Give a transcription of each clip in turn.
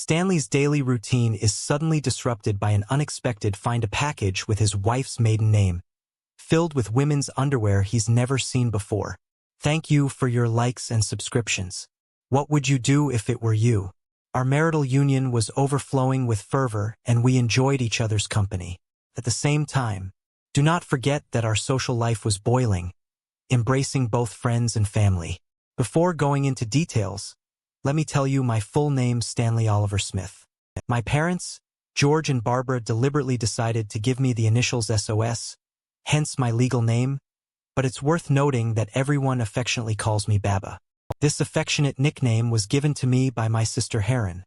Stanley's daily routine is suddenly disrupted by an unexpected find-a-package with his wife's maiden name, filled with women's underwear he's never seen before. Thank you for your likes and subscriptions. What would you do if it were you? Our marital union was overflowing with fervor and we enjoyed each other's company. At the same time, do not forget that our social life was boiling, embracing both friends and family. Before going into details, let me tell you my full name, Stanley Oliver Smith. My parents, George and Barbara, deliberately decided to give me the initials SOS, hence my legal name, but it's worth noting that everyone affectionately calls me Baba. This affectionate nickname was given to me by my sister Heron,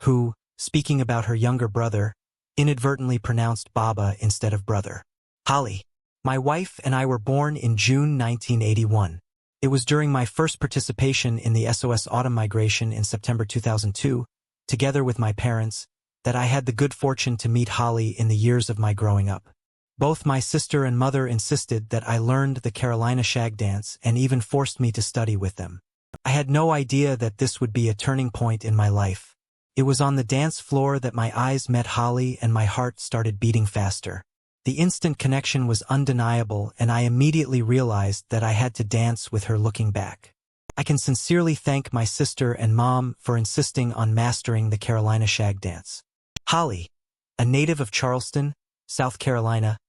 who, speaking about her younger brother, inadvertently pronounced Baba instead of brother. Holly. My wife and I were born in June 1981. It was during my first participation in the SOS autumn migration in September 2002, together with my parents, that I had the good fortune to meet Holly in the years of my growing up. Both my sister and mother insisted that I learned the Carolina shag dance and even forced me to study with them. I had no idea that this would be a turning point in my life. It was on the dance floor that my eyes met Holly and my heart started beating faster. The instant connection was undeniable and I immediately realized that I had to dance with her looking back. I can sincerely thank my sister and mom for insisting on mastering the Carolina shag dance. Holly, a native of Charleston, South Carolina,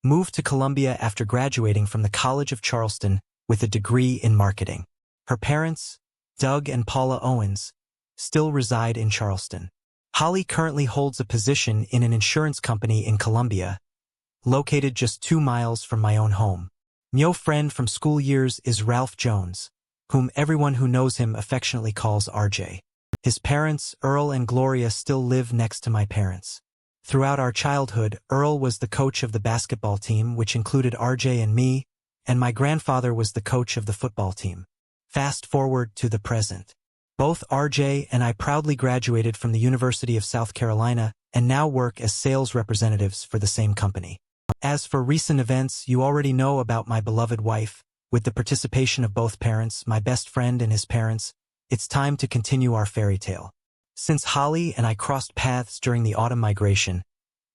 moved to Columbia after graduating from the College of Charleston with a degree in marketing. Her parents, Doug and Paula Owens, still reside in Charleston. Holly currently holds a position in an insurance company in Columbia, located just 2 miles from my own home. My friend from school years is Ralph Jones, whom everyone who knows him affectionately calls RJ. His parents, Earl and Gloria, still live next to my parents. Throughout our childhood, Earl was the coach of the basketball team, which included RJ and me, and my grandfather was the coach of the football team. Fast forward to the present. Both RJ and I proudly graduated from the University of South Carolina and now work as sales representatives for the same company. As for recent events, you already know about my beloved wife. With the participation of both parents, my best friend and his parents, it's time to continue our fairy tale. Since Holly and I crossed paths during the autumn migration,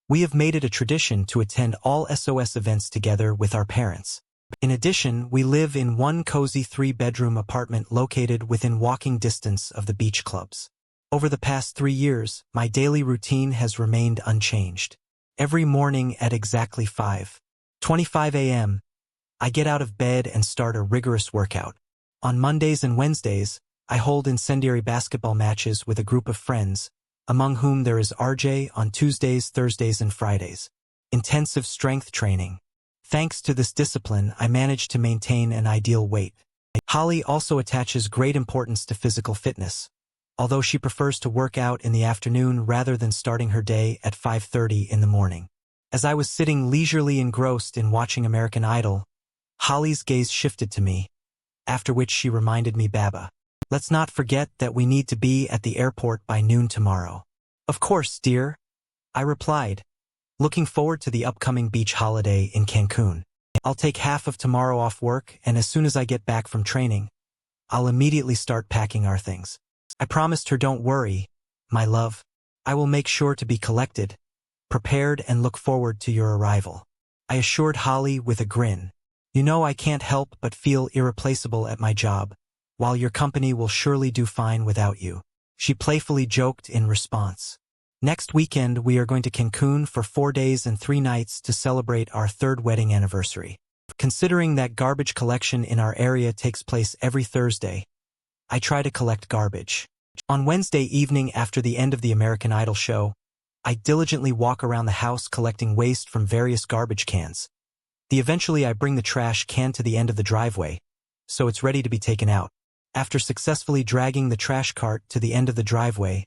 we have made it a tradition to attend all SOS events together with our parents. In addition, we live in one cozy 3-bedroom apartment located within walking distance of the beach clubs. Over the past 3 years, my daily routine has remained unchanged. Every morning at exactly 5:25 a.m., I get out of bed and start a rigorous workout. On Mondays and Wednesdays, I hold incendiary basketball matches with a group of friends, among whom there is RJ. On Tuesdays, Thursdays, and Fridays. Intensive strength training. Thanks to this discipline, I manage to maintain an ideal weight. Holly also attaches great importance to physical fitness, although she prefers to work out in the afternoon rather than starting her day at 5:30 in the morning. As I was sitting leisurely engrossed in watching American Idol, Holly's gaze shifted to me, after which she reminded me, Baba, let's not forget that we need to be at the airport by noon tomorrow. Of course, dear, I replied, looking forward to the upcoming beach holiday in Cancun. I'll take half of tomorrow off work, and as soon as I get back from training, I'll immediately start packing our things. I promised her, don't worry, my love. I will make sure to be collected, prepared, and look forward to your arrival. I assured Holly with a grin. You know I can't help but feel irreplaceable at my job, while your company will surely do fine without you. She playfully joked in response. Next weekend, we are going to Cancun for 4 days and 3 nights to celebrate our 3rd wedding anniversary. Considering that garbage collection in our area takes place every Thursday, I try to collect garbage. On Wednesday evening after the end of the American Idol show, I diligently walk around the house collecting waste from various garbage cans. Eventually I bring the trash can to the end of the driveway, so it's ready to be taken out. After successfully dragging the trash cart to the end of the driveway,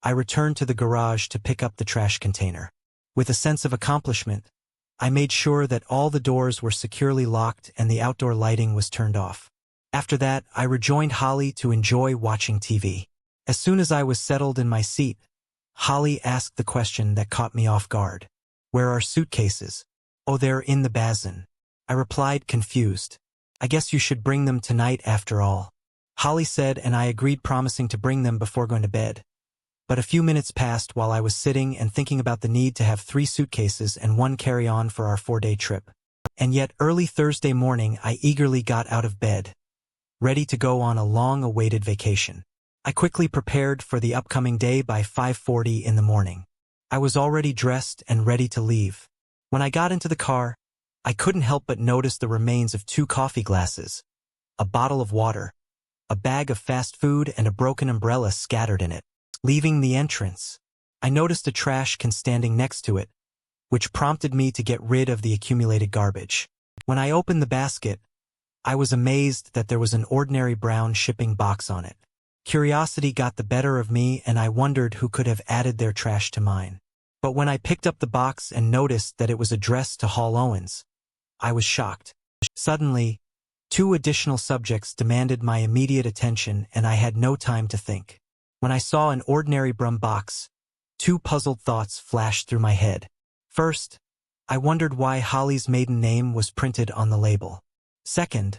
I return to the garage to pick up the trash container. With a sense of accomplishment, I made sure that all the doors were securely locked and the outdoor lighting was turned off. After that, I rejoined Holly to enjoy watching TV. As soon as I was settled in my seat, Holly asked the question that caught me off guard. Where are suitcases? Oh, they're in the basin. I replied, confused. I guess you should bring them tonight after all. Holly said, and I agreed, promising to bring them before going to bed. But a few minutes passed while I was sitting and thinking about the need to have 3 suitcases and 1 carry-on for our 4-day trip. And yet early Thursday morning I eagerly got out of bed, ready to go on a long-awaited vacation. I quickly prepared for the upcoming day by 5:40 in the morning. I was already dressed and ready to leave. When I got into the car, I couldn't help but notice the remains of 2 coffee glasses, a bottle of water, a bag of fast food, and a broken umbrella scattered in it. Leaving the entrance, I noticed a trash can standing next to it, which prompted me to get rid of the accumulated garbage. When I opened the basket, I was amazed that there was an ordinary brown shipping box on it. Curiosity got the better of me and I wondered who could have added their trash to mine. But when I picked up the box and noticed that it was addressed to Hall Owens, I was shocked. Suddenly, 2 additional subjects demanded my immediate attention and I had no time to think. When I saw an ordinary brown box, 2 puzzled thoughts flashed through my head. First, I wondered why Holly's maiden name was printed on the label. Second,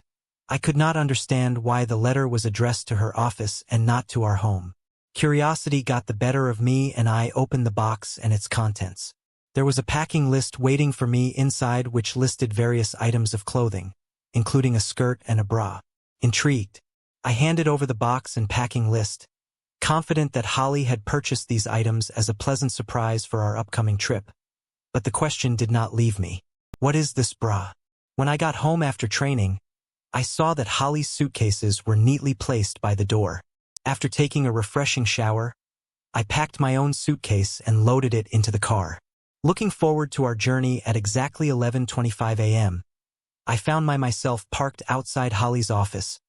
I could not understand why the letter was addressed to her office and not to our home. Curiosity got the better of me and I opened the box and its contents. There was a packing list waiting for me inside which listed various items of clothing, including a skirt and a bra. Intrigued, I handed over the box and packing list, confident that Holly had purchased these items as a pleasant surprise for our upcoming trip. But the question did not leave me. What is this bra? When I got home after training, I saw that Holly's suitcases were neatly placed by the door. After taking a refreshing shower, I packed my own suitcase and loaded it into the car. Looking forward to our journey at exactly 11:25 a.m., I found myself parked outside Holly's office,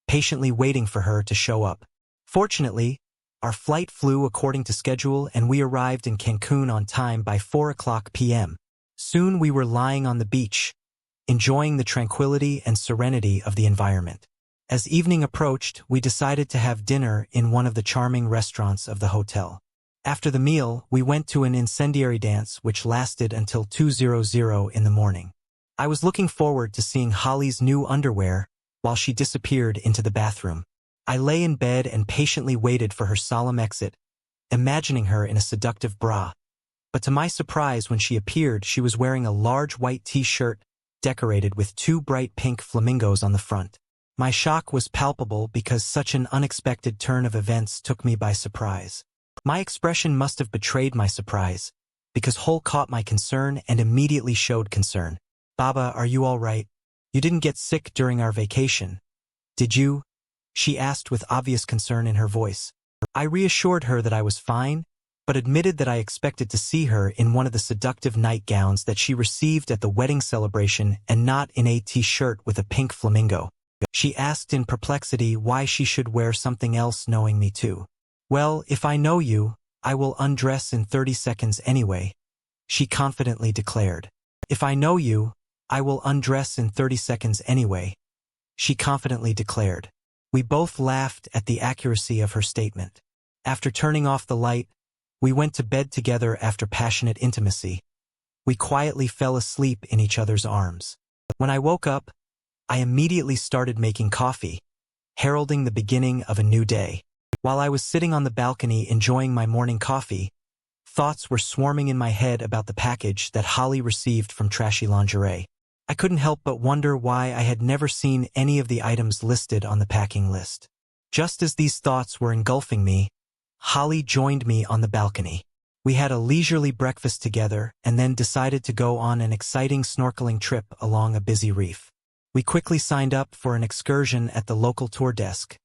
patiently waiting for her to show up. Fortunately, our flight flew according to schedule and we arrived in Cancun on time by 4:00 p.m. Soon we were lying on the beach, enjoying the tranquility and serenity of the environment. As evening approached, we decided to have dinner in one of the charming restaurants of the hotel. After the meal, we went to an incendiary dance which lasted until 2:00 in the morning. I was looking forward to seeing Holly's new underwear while she disappeared into the bathroom. I lay in bed and patiently waited for her solemn exit, imagining her in a seductive bra. But to my surprise, when she appeared, she was wearing a large white t-shirt decorated with 2 bright pink flamingos on the front. My shock was palpable because such an unexpected turn of events took me by surprise. My expression must have betrayed my surprise, because Hole caught my concern and immediately showed concern. "Baba, are you all right? You didn't get sick during our vacation, did you?" she asked with obvious concern in her voice. I reassured her that I was fine, but admitted that I expected to see her in one of the seductive nightgowns that she received at the wedding celebration and not in a t-shirt with a pink flamingo. She asked in perplexity why she should wear something else knowing me too. "Well, if I know you, I will undress in 30 seconds anyway," she confidently declared. "If I know you, I will undress in 30 seconds anyway," she confidently declared. We both laughed at the accuracy of her statement. After turning off the light, we went to bed together after passionate intimacy. We quietly fell asleep in each other's arms. When I woke up, I immediately started making coffee, heralding the beginning of a new day. While I was sitting on the balcony enjoying my morning coffee, thoughts were swarming in my head about the package that Holly received from Trashy Lingerie. I couldn't help but wonder why I had never seen any of the items listed on the packing list. Just as these thoughts were engulfing me, Holly joined me on the balcony. We had a leisurely breakfast together and then decided to go on an exciting snorkeling trip along a busy reef. We quickly signed up for an excursion at the local tour desk,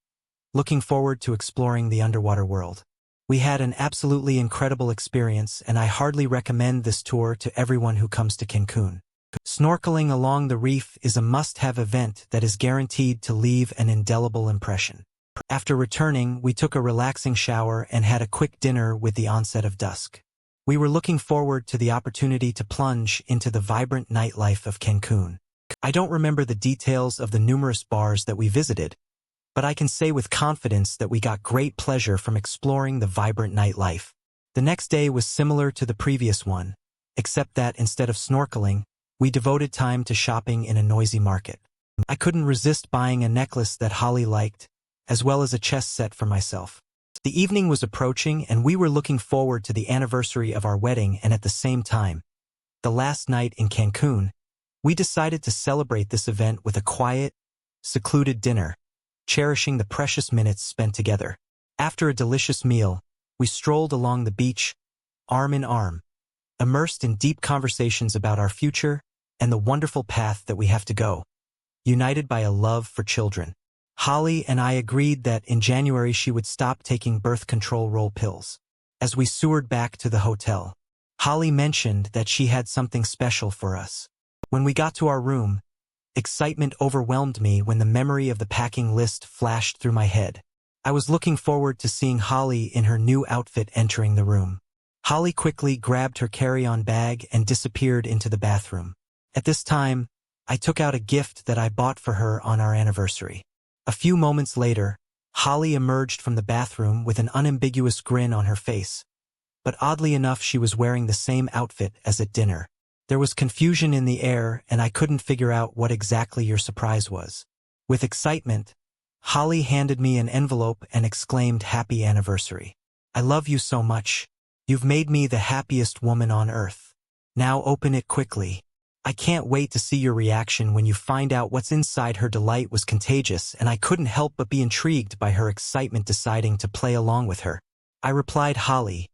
looking forward to exploring the underwater world. We had an absolutely incredible experience and I hardly recommend this tour to everyone who comes to Cancun. Snorkeling along the reef is a must-have event that is guaranteed to leave an indelible impression. After returning, we took a relaxing shower and had a quick dinner with the onset of dusk. We were looking forward to the opportunity to plunge into the vibrant nightlife of Cancun. I don't remember the details of the numerous bars that we visited, but I can say with confidence that we got great pleasure from exploring the vibrant nightlife. The next day was similar to the previous one, except that instead of snorkeling, we devoted time to shopping in a noisy market. I couldn't resist buying a necklace that Holly liked, as well as a chess set for myself. The evening was approaching and we were looking forward to the anniversary of our wedding, and at the same time, the last night in Cancun, we decided to celebrate this event with a quiet, secluded dinner, cherishing the precious minutes spent together. After a delicious meal, we strolled along the beach, arm in arm, immersed in deep conversations about our future and the wonderful path that we have to go, united by a love for children. Holly and I agreed that in January she would stop taking birth control pills. As we soared back to the hotel, Holly mentioned that she had something special for us. When we got to our room, excitement overwhelmed me when the memory of the packing list flashed through my head. I was looking forward to seeing Holly in her new outfit entering the room. Holly quickly grabbed her carry-on bag and disappeared into the bathroom. At this time, I took out a gift that I bought for her on our anniversary. A few moments later, Holly emerged from the bathroom with an unambiguous grin on her face. But oddly enough, she was wearing the same outfit as at dinner. There was confusion in the air, and I couldn't figure out what exactly your surprise was. With excitement, Holly handed me an envelope and exclaimed, "Happy anniversary. I love you so much. You've made me the happiest woman on earth. Now open it quickly. I can't wait to see your reaction when you find out what's inside." Her delight was contagious, and I couldn't help but be intrigued by her excitement, deciding to play along with her. I replied, "Holly,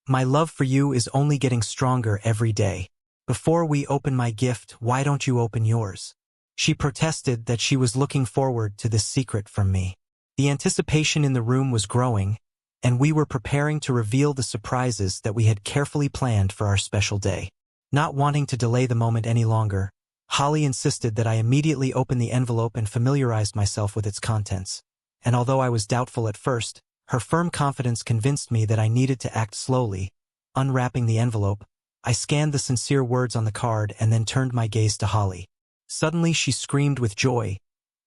my love for you is only getting stronger every day. Before we open my gift, why don't you open yours?" She protested that she was looking forward to this secret from me. The anticipation in the room was growing, and we were preparing to reveal the surprises that we had carefully planned for our special day. Not wanting to delay the moment any longer, Holly insisted that I immediately open the envelope and familiarized myself with its contents. And although I was doubtful at first, her firm confidence convinced me that I needed to act slowly. Unwrapping the envelope, I scanned the sincere words on the card and then turned my gaze to Holly. Suddenly she screamed with joy,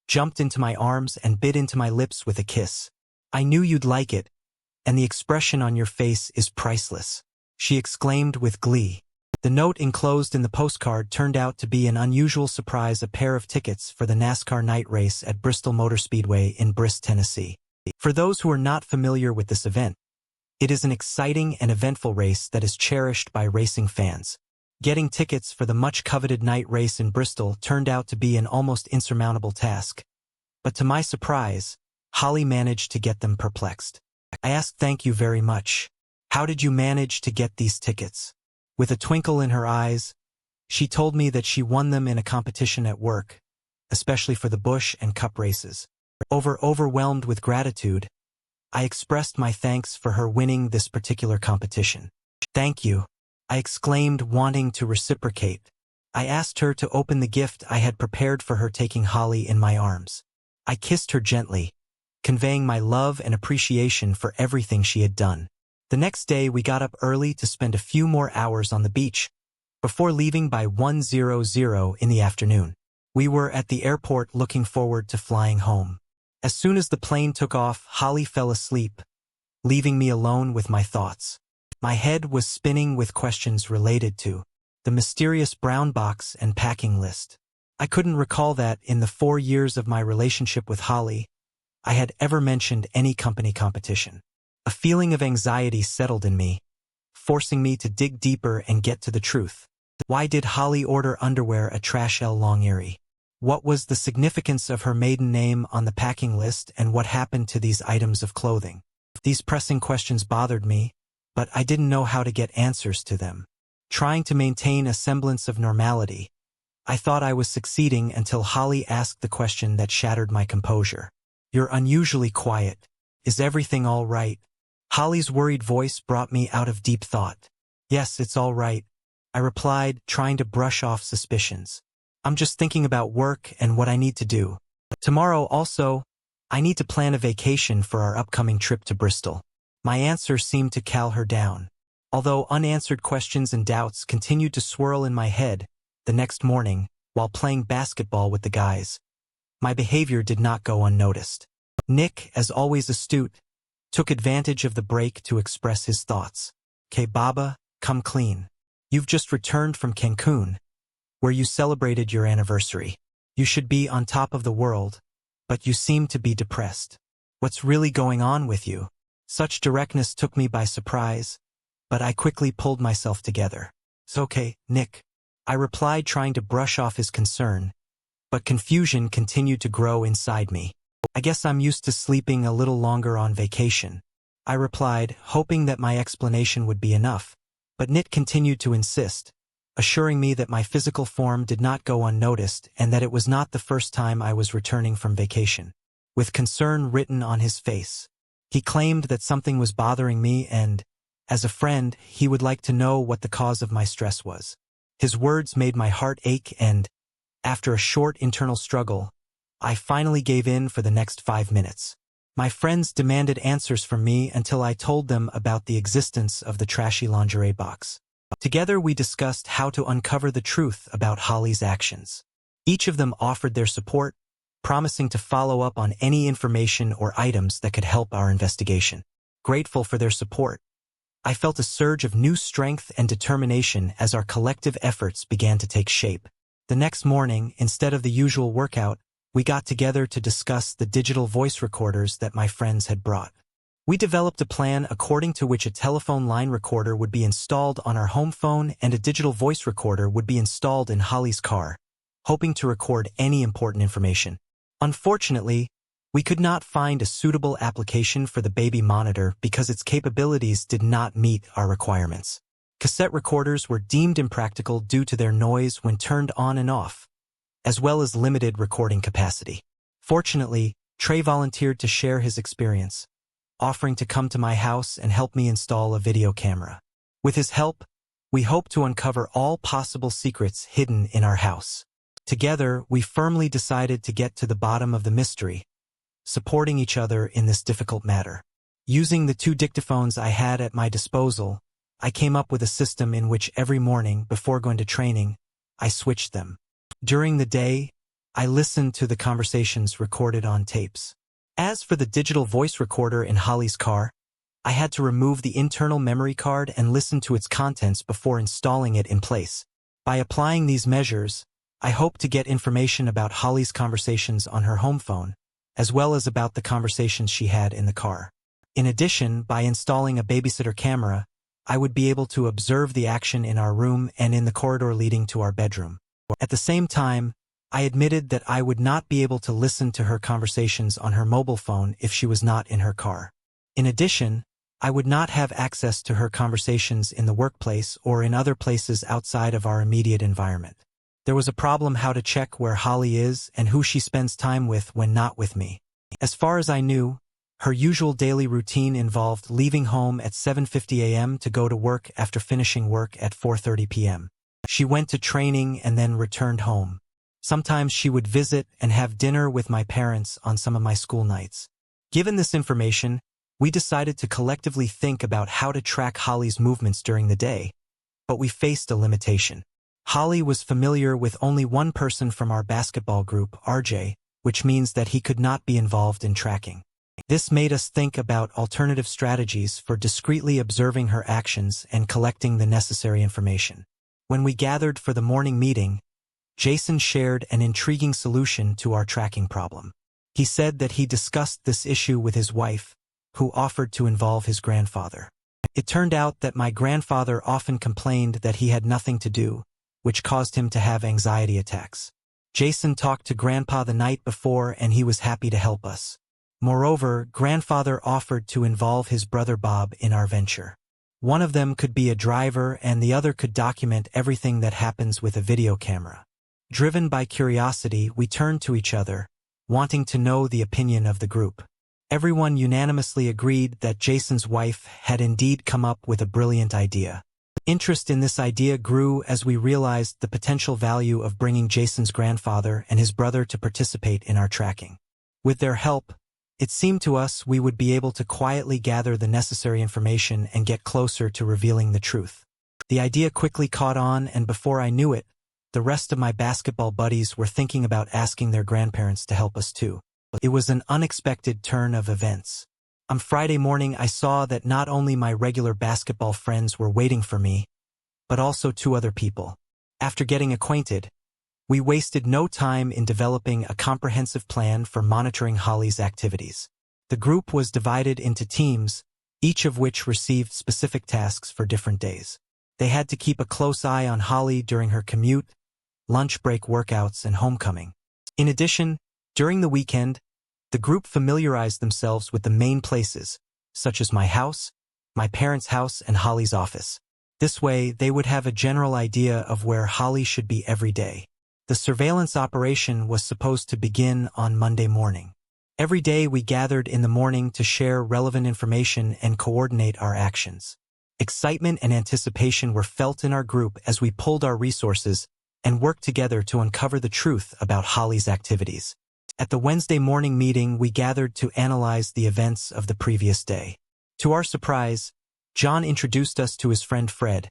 jumped into my arms and bit into my lips with a kiss. "I knew you'd like it, and the expression on your face is priceless," she exclaimed with glee. The note enclosed in the postcard turned out to be an unusual surprise: a pair of tickets for the NASCAR night race at Bristol Motor Speedway in Briss, Tennessee. For those who are not familiar with this event, it is an exciting and eventful race that is cherished by racing fans. Getting tickets for the much-coveted night race in Bristol turned out to be an almost insurmountable task. But to my surprise, Holly managed to get them. Perplexed, I asked, "Thank you very much. How did you manage to get these tickets?" With a twinkle in her eyes, she told me that she won them in a competition at work, especially for the Busch and Cup races. Overwhelmed with gratitude, I expressed my thanks for her winning this particular competition. "Thank you," I exclaimed, wanting to reciprocate. I asked her to open the gift I had prepared for her, taking Holly in my arms. I kissed her gently, conveying my love and appreciation for everything she had done. The next day we got up early to spend a few more hours on the beach, before leaving by 1:00 in the afternoon. We were at the airport looking forward to flying home. As soon as the plane took off, Holly fell asleep, leaving me alone with my thoughts. My head was spinning with questions related to the mysterious brown box and packing list. I couldn't recall that, in the 4 years of my relationship with Holly, I had ever mentioned any company competition. A feeling of anxiety settled in me, forcing me to dig deeper and get to the truth. Why did Holly order underwear at Trash L Long Erie? What was the significance of her maiden name on the packing list, and what happened to these items of clothing? These pressing questions bothered me, but I didn't know how to get answers to them. Trying to maintain a semblance of normality, I thought I was succeeding until Holly asked the question that shattered my composure. "You're unusually quiet. Is everything all right?" Holly's worried voice brought me out of deep thought. "Yes, it's all right," I replied, trying to brush off suspicions. "I'm just thinking about work and what I need to do. Tomorrow also, I need to plan a vacation for our upcoming trip to Bristol." My answer seemed to calm her down. Although unanswered questions and doubts continued to swirl in my head, the next morning, while playing basketball with the guys, my behavior did not go unnoticed. Nick, as always astute, took advantage of the break to express his thoughts. "K Baba, come clean. You've just returned from Cancun, where you celebrated your anniversary. You should be on top of the world, but you seem to be depressed. What's really going on with you?" Such directness took me by surprise, but I quickly pulled myself together. "It's okay, Nick," I replied, trying to brush off his concern, but confusion continued to grow inside me. "I guess I'm used to sleeping a little longer on vacation," I replied, hoping that my explanation would be enough, but Nick continued to insist, assuring me that my physical form did not go unnoticed and that it was not the first time I was returning from vacation. With concern written on his face, he claimed that something was bothering me and, as a friend, he would like to know what the cause of my stress was. His words made my heart ache and, after a short internal struggle, I finally gave in for the next 5 minutes. My friends demanded answers from me until I told them about the existence of the trashy lingerie box. Together we discussed how to uncover the truth about Holly's actions. Each of them offered their support, promising to follow up on any information or items that could help our investigation. Grateful for their support, I felt a surge of new strength and determination as our collective efforts began to take shape. The next morning, instead of the usual workout, we got together to discuss the digital voice recorders that my friends had brought. We developed a plan according to which a telephone line recorder would be installed on our home phone and a digital voice recorder would be installed in Holly's car, hoping to record any important information. Unfortunately, we could not find a suitable application for the baby monitor because its capabilities did not meet our requirements. Cassette recorders were deemed impractical due to their noise when turned on and off, as well as limited recording capacity. Fortunately, Trey volunteered to share his experience, offering to come to my house and help me install a video camera. With his help, we hoped to uncover all possible secrets hidden in our house. Together, we firmly decided to get to the bottom of the mystery, supporting each other in this difficult matter. Using the 2 dictaphones I had at my disposal, I came up with a system in which every morning, before going to training, I switched them. During the day, I listened to the conversations recorded on tapes. As for the digital voice recorder in Holly's car, I had to remove the internal memory card and listen to its contents before installing it in place. By applying these measures, I hoped to get information about Holly's conversations on her home phone, as well as about the conversations she had in the car. In addition, by installing a babysitter camera, I would be able to observe the action in our room and in the corridor leading to our bedroom. At the same time, I admitted that I would not be able to listen to her conversations on her mobile phone if she was not in her car. In addition, I would not have access to her conversations in the workplace or in other places outside of our immediate environment. There was a problem how to check where Holly is and who she spends time with when not with me. As far as I knew, her usual daily routine involved leaving home at 7:50 a.m. to go to work after finishing work at 4:30 p.m. She went to training and then returned home. Sometimes she would visit and have dinner with my parents on some of my school nights. Given this information, we decided to collectively think about how to track Holly's movements during the day, but we faced a limitation. Holly was familiar with only one person from our basketball group, RJ, which means that he could not be involved in tracking. This made us think about alternative strategies for discreetly observing her actions and collecting the necessary information. When we gathered for the morning meeting, Jason shared an intriguing solution to our tracking problem. He said that he discussed this issue with his wife, who offered to involve his grandfather. It turned out that my grandfather often complained that he had nothing to do, which caused him to have anxiety attacks. Jason talked to Grandpa the night before and he was happy to help us. Moreover, Grandfather offered to involve his brother Bob in our venture. One of them could be a driver and the other could document everything that happens with a video camera. Driven by curiosity, we turned to each other, wanting to know the opinion of the group. Everyone unanimously agreed that Jason's wife had indeed come up with a brilliant idea. Interest in this idea grew as we realized the potential value of bringing Jason's grandfather and his brother to participate in our tracking. With their help, it seemed to us we would be able to quietly gather the necessary information and get closer to revealing the truth. The idea quickly caught on, and before I knew it, the rest of my basketball buddies were thinking about asking their grandparents to help us too. It was an unexpected turn of events. On Friday morning, I saw that not only my regular basketball friends were waiting for me, but also 2 other people. After getting acquainted, we wasted no time in developing a comprehensive plan for monitoring Holly's activities. The group was divided into teams, each of which received specific tasks for different days. They had to keep a close eye on Holly during her commute, lunch break workouts, and homecoming. In addition, during the weekend, the group familiarized themselves with the main places, such as my house, my parents' house, and Holly's office. This way, they would have a general idea of where Holly should be every day. The surveillance operation was supposed to begin on Monday morning. Every day we gathered in the morning to share relevant information and coordinate our actions. Excitement and anticipation were felt in our group as we pulled our resources and worked together to uncover the truth about Holly's activities. At the Wednesday morning meeting, we gathered to analyze the events of the previous day. To our surprise, John introduced us to his friend Fred,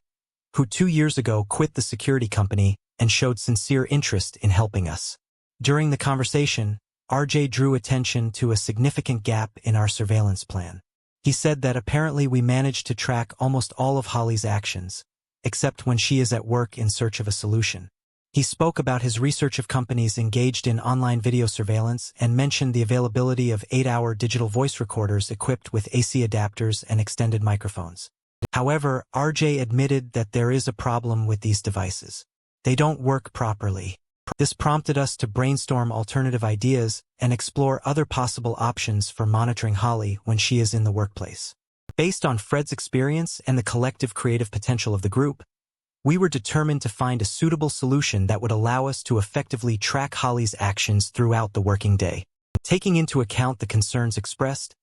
who 2 years ago quit the security company and showed sincere interest in helping us. During the conversation, RJ drew attention to a significant gap in our surveillance plan. He said that apparently we managed to track almost all of Holly's actions, except when she is at work in search of a solution. He spoke about his research of companies engaged in online video surveillance and mentioned the availability of 8-hour digital voice recorders equipped with AC adapters and extended microphones. However, RJ admitted that there is a problem with these devices. They don't work properly. This prompted us to brainstorm alternative ideas and explore other possible options for monitoring Holly when she is in the workplace. Based on Fred's experience and the collective creative potential of the group, we were determined to find a suitable solution that would allow us to effectively track Holly's actions throughout the working day. Taking into account the concerns expressed,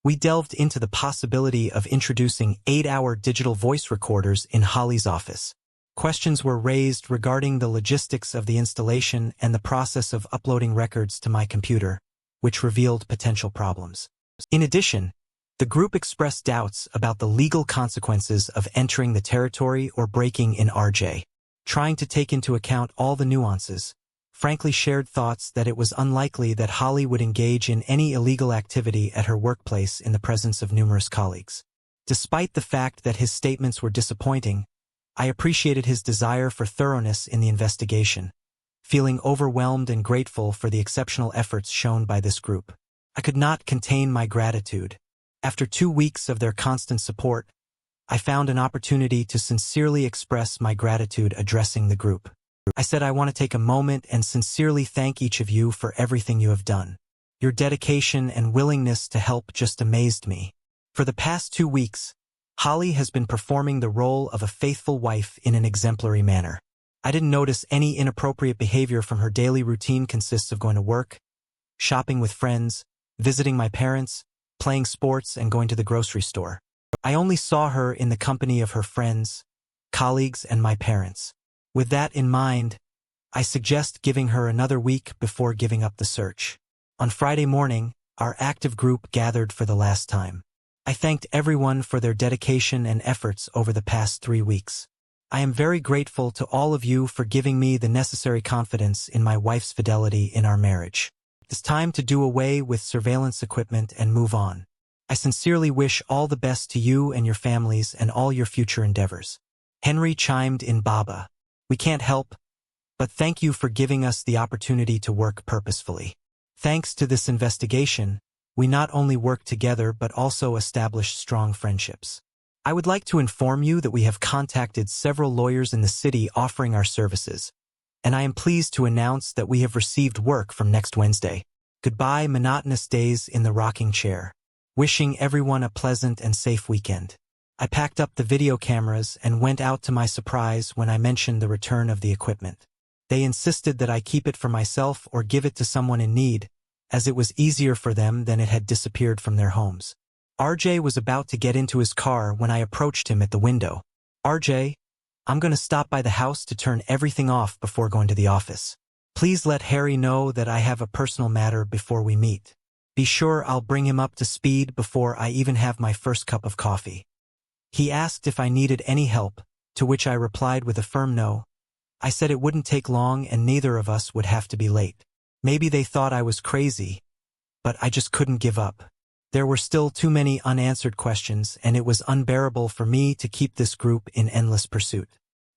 we delved into the possibility of introducing 8-hour digital voice recorders in Holly's office. Questions were raised regarding the logistics of the installation and the process of uploading records to my computer, which revealed potential problems. In addition, the group expressed doubts about the legal consequences of entering the territory or breaking in RJ. Trying to take into account all the nuances, frankly shared thoughts that it was unlikely that Holly would engage in any illegal activity at her workplace in the presence of numerous colleagues. Despite the fact that his statements were disappointing, I appreciated his desire for thoroughness in the investigation, feeling overwhelmed and grateful for the exceptional efforts shown by this group. I could not contain my gratitude. After 2 weeks of their constant support, I found an opportunity to sincerely express my gratitude addressing the group. I said I want to take a moment and sincerely thank each of you for everything you have done. Your dedication and willingness to help just amazed me. For the past 2 weeks, Holly has been performing the role of a faithful wife in an exemplary manner. I didn't notice any inappropriate behavior from her daily routine consists of going to work, shopping with friends, visiting my parents, playing sports, and going to the grocery store. I only saw her in the company of her friends, colleagues, and my parents. With that in mind, I suggest giving her another week before giving up the search. On Friday morning, our active group gathered for the last time. I thanked everyone for their dedication and efforts over the past 3 weeks. I am very grateful to all of you for giving me the necessary confidence in my wife's fidelity in our marriage. It's time to do away with surveillance equipment and move on. I sincerely wish all the best to you and your families and all your future endeavors. Henry chimed in. Baba, we can't help, but thank you for giving us the opportunity to work purposefully. Thanks to this investigation, we not only work together but also establish strong friendships. I would like to inform you that we have contacted several lawyers in the city offering our services, and I am pleased to announce that we have received work from next Wednesday. Goodbye, monotonous days in the rocking chair. Wishing everyone a pleasant and safe weekend. I packed up the video cameras and went out to my surprise when I mentioned the return of the equipment. They insisted that I keep it for myself or give it to someone in need, as it was easier for them than it had disappeared from their homes. RJ was about to get into his car when I approached him at the window. RJ, I'm going to stop by the house to turn everything off before going to the office. Please let Harry know that I have a personal matter before we meet. Be sure I'll bring him up to speed before I even have my first cup of coffee. He asked if I needed any help, to which I replied with a firm no. I said it wouldn't take long and neither of us would have to be late. Maybe they thought I was crazy, but I just couldn't give up. There were still too many unanswered questions, and it was unbearable for me to keep this group in endless pursuit.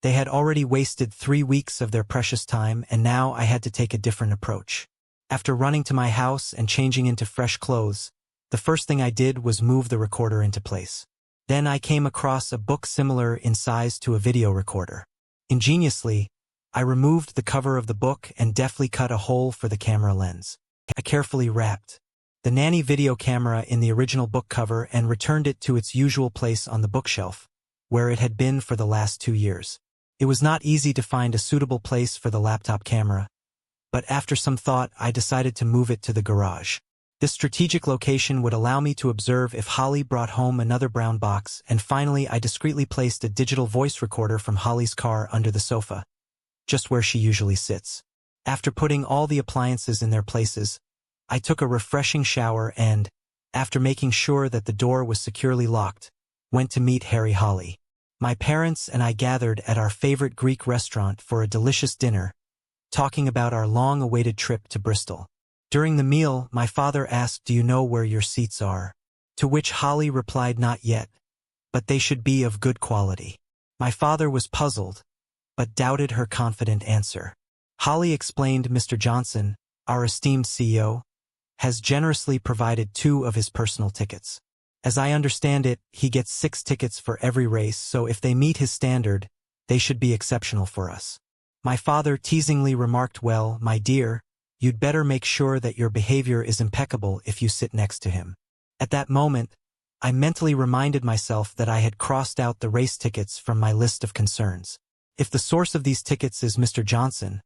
They had already wasted 3 weeks of their precious time, and now I had to take a different approach. After running to my house and changing into fresh clothes, The first thing I did was move the recorder into place. Then I came across a book similar in size to a video recorder. Ingeniously, I removed the cover of the book and deftly cut a hole for the camera lens. I carefully wrapped the nanny video camera in the original book cover and returned it to its usual place on the bookshelf, where it had been for the last 2 years. It was not easy to find a suitable place for the laptop camera, but after some thought, I decided to move it to the garage. This strategic location would allow me to observe if Holly brought home another brown box, and finally I discreetly placed a digital voice recorder from Holly's car under the sofa, just where she usually sits. After putting all the appliances in their places, I took a refreshing shower and, after making sure that the door was securely locked, went to meet Holly. My parents and I gathered at our favorite Greek restaurant for a delicious dinner, talking about our long-awaited trip to Bristol. During the meal, my father asked, "Do you know where your seats are?" To which Holly replied, "Not yet, but they should be of good quality." My father was puzzled, but doubted her confident answer. Holly explained, "Mr. Johnson, our esteemed CEO, has generously provided 2 of his personal tickets. As I understand it, he gets 6 tickets for every race, so if they meet his standard, they should be exceptional for us." My father teasingly remarked, "Well, my dear, you'd better make sure that your behavior is impeccable if you sit next to him." At that moment, I mentally reminded myself that I had crossed out the race tickets from my list of concerns. If the source of these tickets is Mr. Johnson,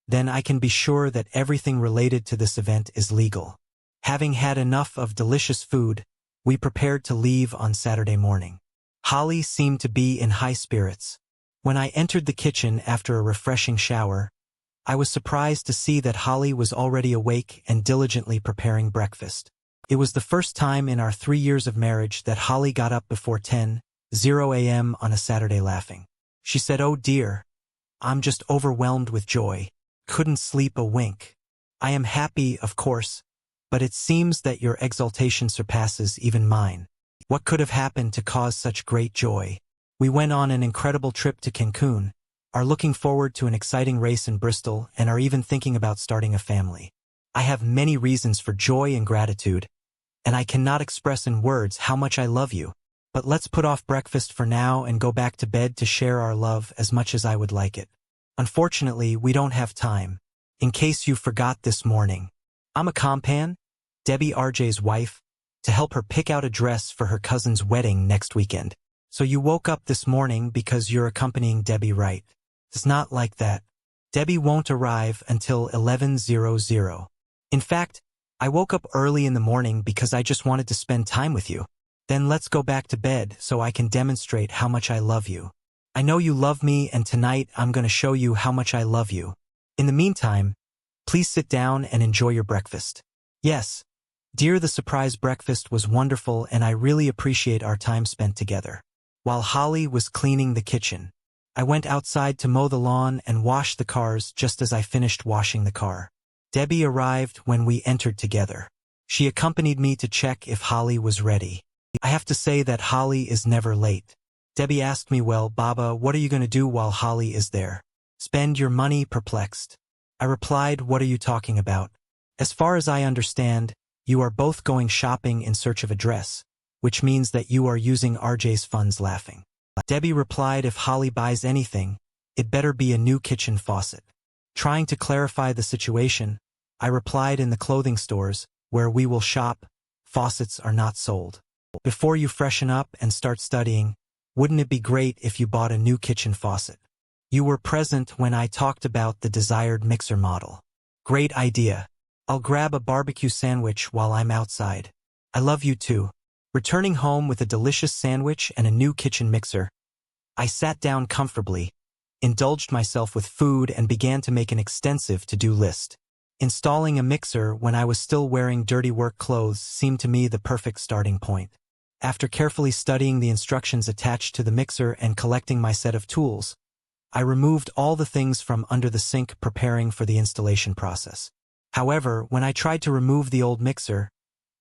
then I can be sure that everything related to this event is legal. Having had enough of delicious food, we prepared to leave on Saturday morning. Holly seemed to be in high spirits. When I entered the kitchen after a refreshing shower, I was surprised to see that Holly was already awake and diligently preparing breakfast. It was the first time in our 3 years of marriage that Holly got up before 10:00 a.m. on a Saturday laughing. She said, "Oh dear, I'm just overwhelmed with joy. Couldn't sleep a wink. I am happy, of course, but it seems that your exaltation surpasses even mine. What could have happened to cause such great joy? We went on an incredible trip to Cancun, are looking forward to an exciting race in Bristol, and are even thinking about starting a family. I have many reasons for joy and gratitude, and I cannot express in words how much I love you. But let's put off breakfast for now and go back to bed to share our love as much as I would like it. Unfortunately, we don't have time. In case you forgot this morning, I'm a compan, Debbie RJ's wife, to help her pick out a dress for her cousin's wedding next weekend. So you woke up this morning because you're accompanying Debbie, right? It's not like that. Debbie won't arrive until 11:00. In fact, I woke up early in the morning because I just wanted to spend time with you. Then let's go back to bed so I can demonstrate how much I love you. I know you love me, and tonight I'm going to show you how much I love you. In the meantime, please sit down and enjoy your breakfast." Yes, dear, the surprise breakfast was wonderful, and I really appreciate our time spent together. While Holly was cleaning the kitchen, I went outside to mow the lawn and wash the cars just as I finished washing the car. Debbie arrived when we entered together. She accompanied me to check if Holly was ready. I have to say that Holly is never late. Debbie asked me, "Well, Baba, what are you going to do while Holly is there?" "Spend your money," perplexed. I replied, "What are you talking about?" "As far as I understand, you are both going shopping in search of a dress, which means that you are using RJ's funds," laughing. Debbie replied, "If Holly buys anything, it better be a new kitchen faucet." Trying to clarify the situation, I replied, "In the clothing stores, where we will shop, faucets are not sold. Before you freshen up and start studying, wouldn't it be great if you bought a new kitchen faucet? You were present when I talked about the desired mixer model." "Great idea. I'll grab a barbecue sandwich while I'm outside." "I love you too." Returning home with a delicious sandwich and a new kitchen mixer, I sat down comfortably, indulged myself with food, and began to make an extensive to-do list. Installing a mixer when I was still wearing dirty work clothes seemed to me the perfect starting point. After carefully studying the instructions attached to the mixer and collecting my set of tools, I removed all the things from under the sink, preparing for the installation process. However, when I tried to remove the old mixer,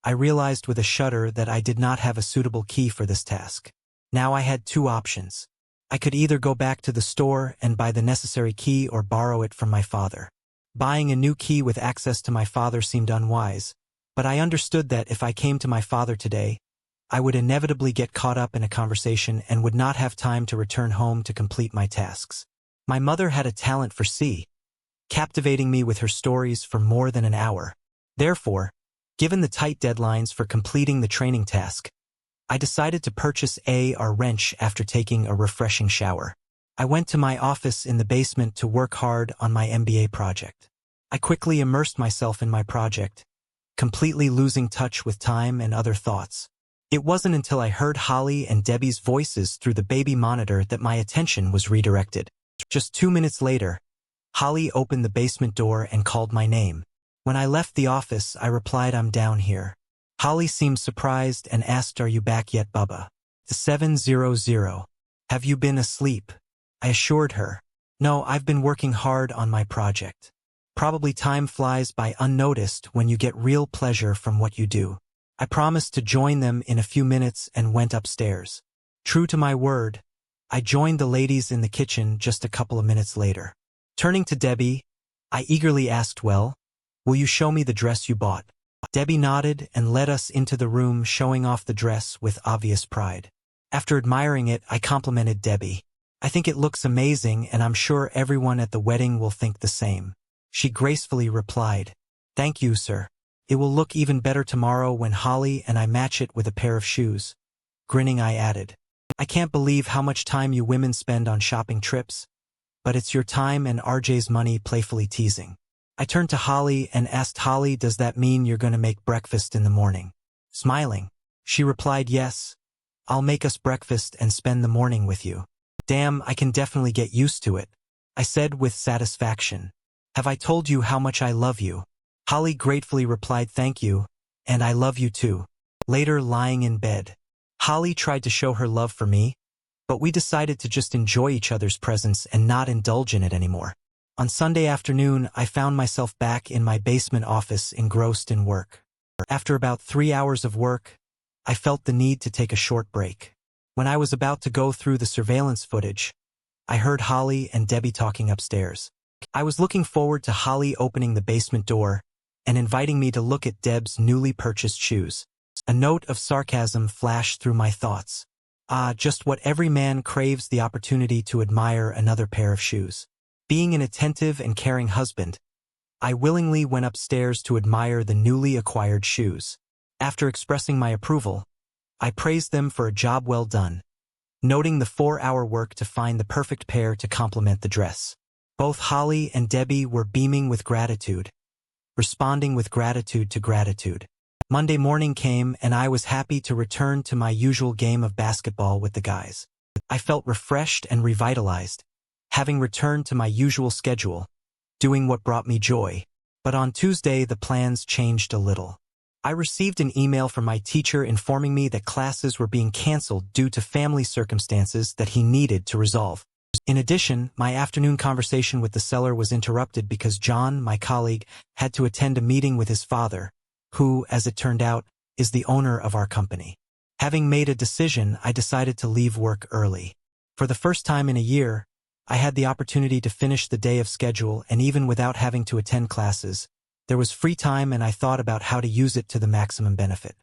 I realized with a shudder that I did not have a suitable key for this task. Now I had 2 options. I could either go back to the store and buy the necessary key or borrow it from my father. Buying a new key with access to my father seemed unwise, But I understood that if I came to my father today, I would inevitably get caught up in a conversation and would not have time to return home to complete my tasks. My mother had a talent for C, captivating me with her stories for more than an hour. Therefore, given the tight deadlines for completing the training task, I decided to purchase a wrench after taking a refreshing shower. I went to my office in the basement to work hard on my MBA project. I quickly immersed myself in my project, completely losing touch with time and other thoughts. It wasn't until I heard Holly and Debbie's voices through the baby monitor that my attention was redirected. Just 2 minutes later, Holly opened the basement door and called my name. When I left the office, I replied, "I'm down here." Holly seemed surprised and asked, "Are you back yet, Bubba?" The 700. "Have you been asleep?" I assured her. "No, I've been working hard on my project." Probably time flies by unnoticed when you get real pleasure from what you do. I promised to join them in a few minutes and went upstairs. True to my word, I joined the ladies in the kitchen just a couple of minutes later. Turning to Debbie, I eagerly asked, "Well, will you show me the dress you bought?" Debbie nodded and led us into the room, showing off the dress with obvious pride. After admiring it, I complimented Debbie. "I think it looks amazing, and I'm sure everyone at the wedding will think the same." She gracefully replied, "Thank you, sir. It will look even better tomorrow when Holly and I match it with a pair of shoes." Grinning, I added, "I can't believe how much time you women spend on shopping trips, but it's your time and RJ's money," playfully teasing. I turned to Holly and asked, "Holly, does that mean you're going to make breakfast in the morning?" Smiling, she replied, "Yes, I'll make us breakfast and spend the morning with you." "Damn, I can definitely get used to it," I said with satisfaction. "Have I told you how much I love you?" Holly gratefully replied, "Thank you, and I love you too." Later, lying in bed, Holly tried to show her love for me, but we decided to just enjoy each other's presence and not indulge in it anymore. On Sunday afternoon, I found myself back in my basement office, engrossed in work. After about 3 hours of work, I felt the need to take a short break. When I was about to go through the surveillance footage, I heard Holly and Debbie talking upstairs. I was looking forward to Holly opening the basement door and inviting me to look at Deb's newly purchased shoes. A note of sarcasm flashed through my thoughts. Just what every man craves, the opportunity to admire another pair of shoes. Being an attentive and caring husband, I willingly went upstairs to admire the newly acquired shoes. After expressing my approval, I praised them for a job well done, noting the 4-hour work to find the perfect pair to complement the dress. Both Holly and Debbie were beaming with gratitude, responding with gratitude to gratitude. Monday morning came, and I was happy to return to my usual game of basketball with the guys. I felt refreshed and revitalized, having returned to my usual schedule, doing what brought me joy. But on Tuesday, the plans changed a little. I received an email from my teacher informing me that classes were being canceled due to family circumstances that he needed to resolve. In addition, my afternoon conversation with the seller was interrupted because John, my colleague, had to attend a meeting with his father, who, as it turned out, is the owner of our company. Having made a decision, I decided to leave work early. For the first time in a year, I had the opportunity to finish the day of schedule, and even without having to attend classes, there was free time, and I thought about how to use it to the maximum benefit.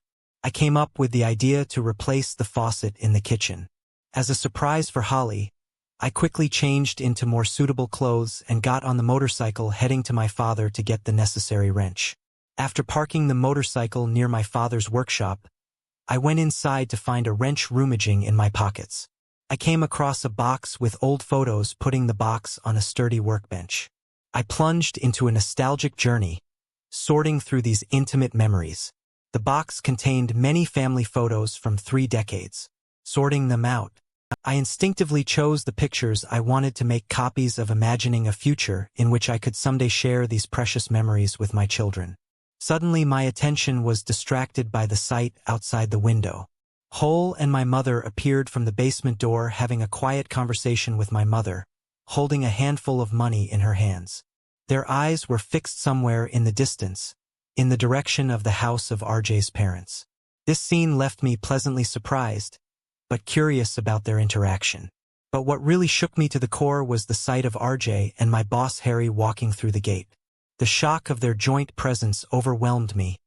I came up with the idea to replace the faucet in the kitchen. As a surprise for Holly, I quickly changed into more suitable clothes and got on the motorcycle, heading to my father to get the necessary wrench. After parking the motorcycle near my father's workshop, I went inside to find a wrench rummaging in my pockets. I came across a box with old photos, putting the box on a sturdy workbench. I plunged into a nostalgic journey, sorting through these intimate memories. The box contained many family photos from 3 decades. Sorting them out, I instinctively chose the pictures I wanted to make copies of, imagining a future in which I could someday share these precious memories with my children. Suddenly, my attention was distracted by the sight outside the window. Hole and my mother appeared from the basement door, having a quiet conversation with my mother, holding a handful of money in her hands. Their eyes were fixed somewhere in the distance, in the direction of the house of RJ's parents. This scene left me pleasantly surprised, but curious about their interaction. But what really shook me to the core was the sight of RJ and my boss Harry walking through the gate. The shock of their joint presence overwhelmed me,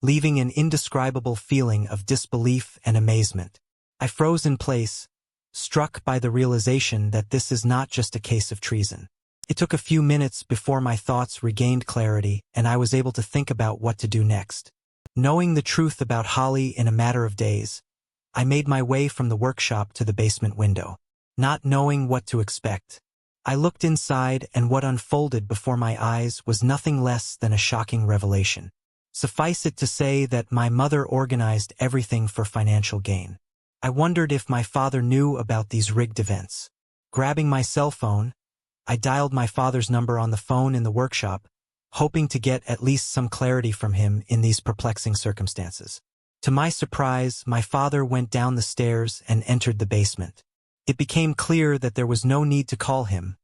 leaving an indescribable feeling of disbelief and amazement. I froze in place, struck by the realization that this is not just a case of treason. It took a few minutes before my thoughts regained clarity and I was able to think about what to do next. Knowing the truth about Holly in a matter of days, I made my way from the workshop to the basement window. Not knowing what to expect, I looked inside and what unfolded before my eyes was nothing less than a shocking revelation. Suffice it to say that my mother organized everything for financial gain. I wondered if my father knew about these rigged events. Grabbing my cell phone, I dialed my father's number on the phone in the workshop, hoping to get at least some clarity from him in these perplexing circumstances. To my surprise, my father went down the stairs and entered the basement. It became clear that there was no need to call him,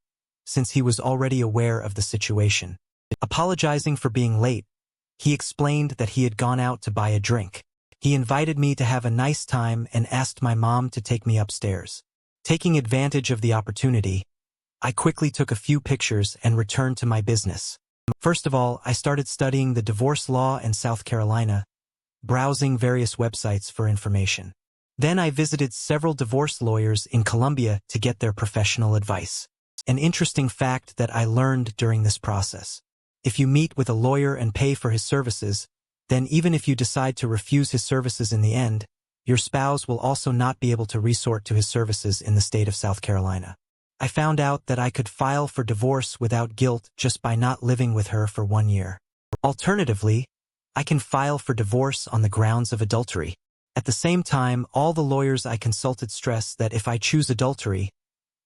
since he was already aware of the situation. Apologizing for being late, he explained that he had gone out to buy a drink. He invited me to have a nice time and asked my mom to take me upstairs. Taking advantage of the opportunity, I quickly took a few pictures and returned to my business. First of all, I started studying the divorce law in South Carolina, browsing various websites for information. Then I visited several divorce lawyers in Colombia to get their professional advice. An interesting fact that I learned during this process: if you meet with a lawyer and pay for his services, then even if you decide to refuse his services in the end, your spouse will also not be able to resort to his services in the state of South Carolina. I found out that I could file for divorce without guilt just by not living with her for 1 year. Alternatively, I can file for divorce on the grounds of adultery. At the same time, all the lawyers I consulted stress that if I choose adultery,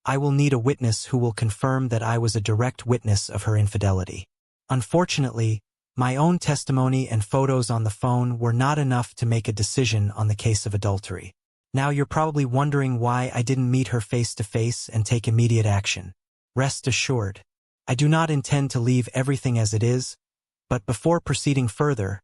I will need a witness who will confirm that I was a direct witness of her infidelity. Unfortunately, my own testimony and photos on the phone were not enough to make a decision on the case of adultery. Now you're probably wondering why I didn't meet her face to face and take immediate action. Rest assured, I do not intend to leave everything as it is, but before proceeding further,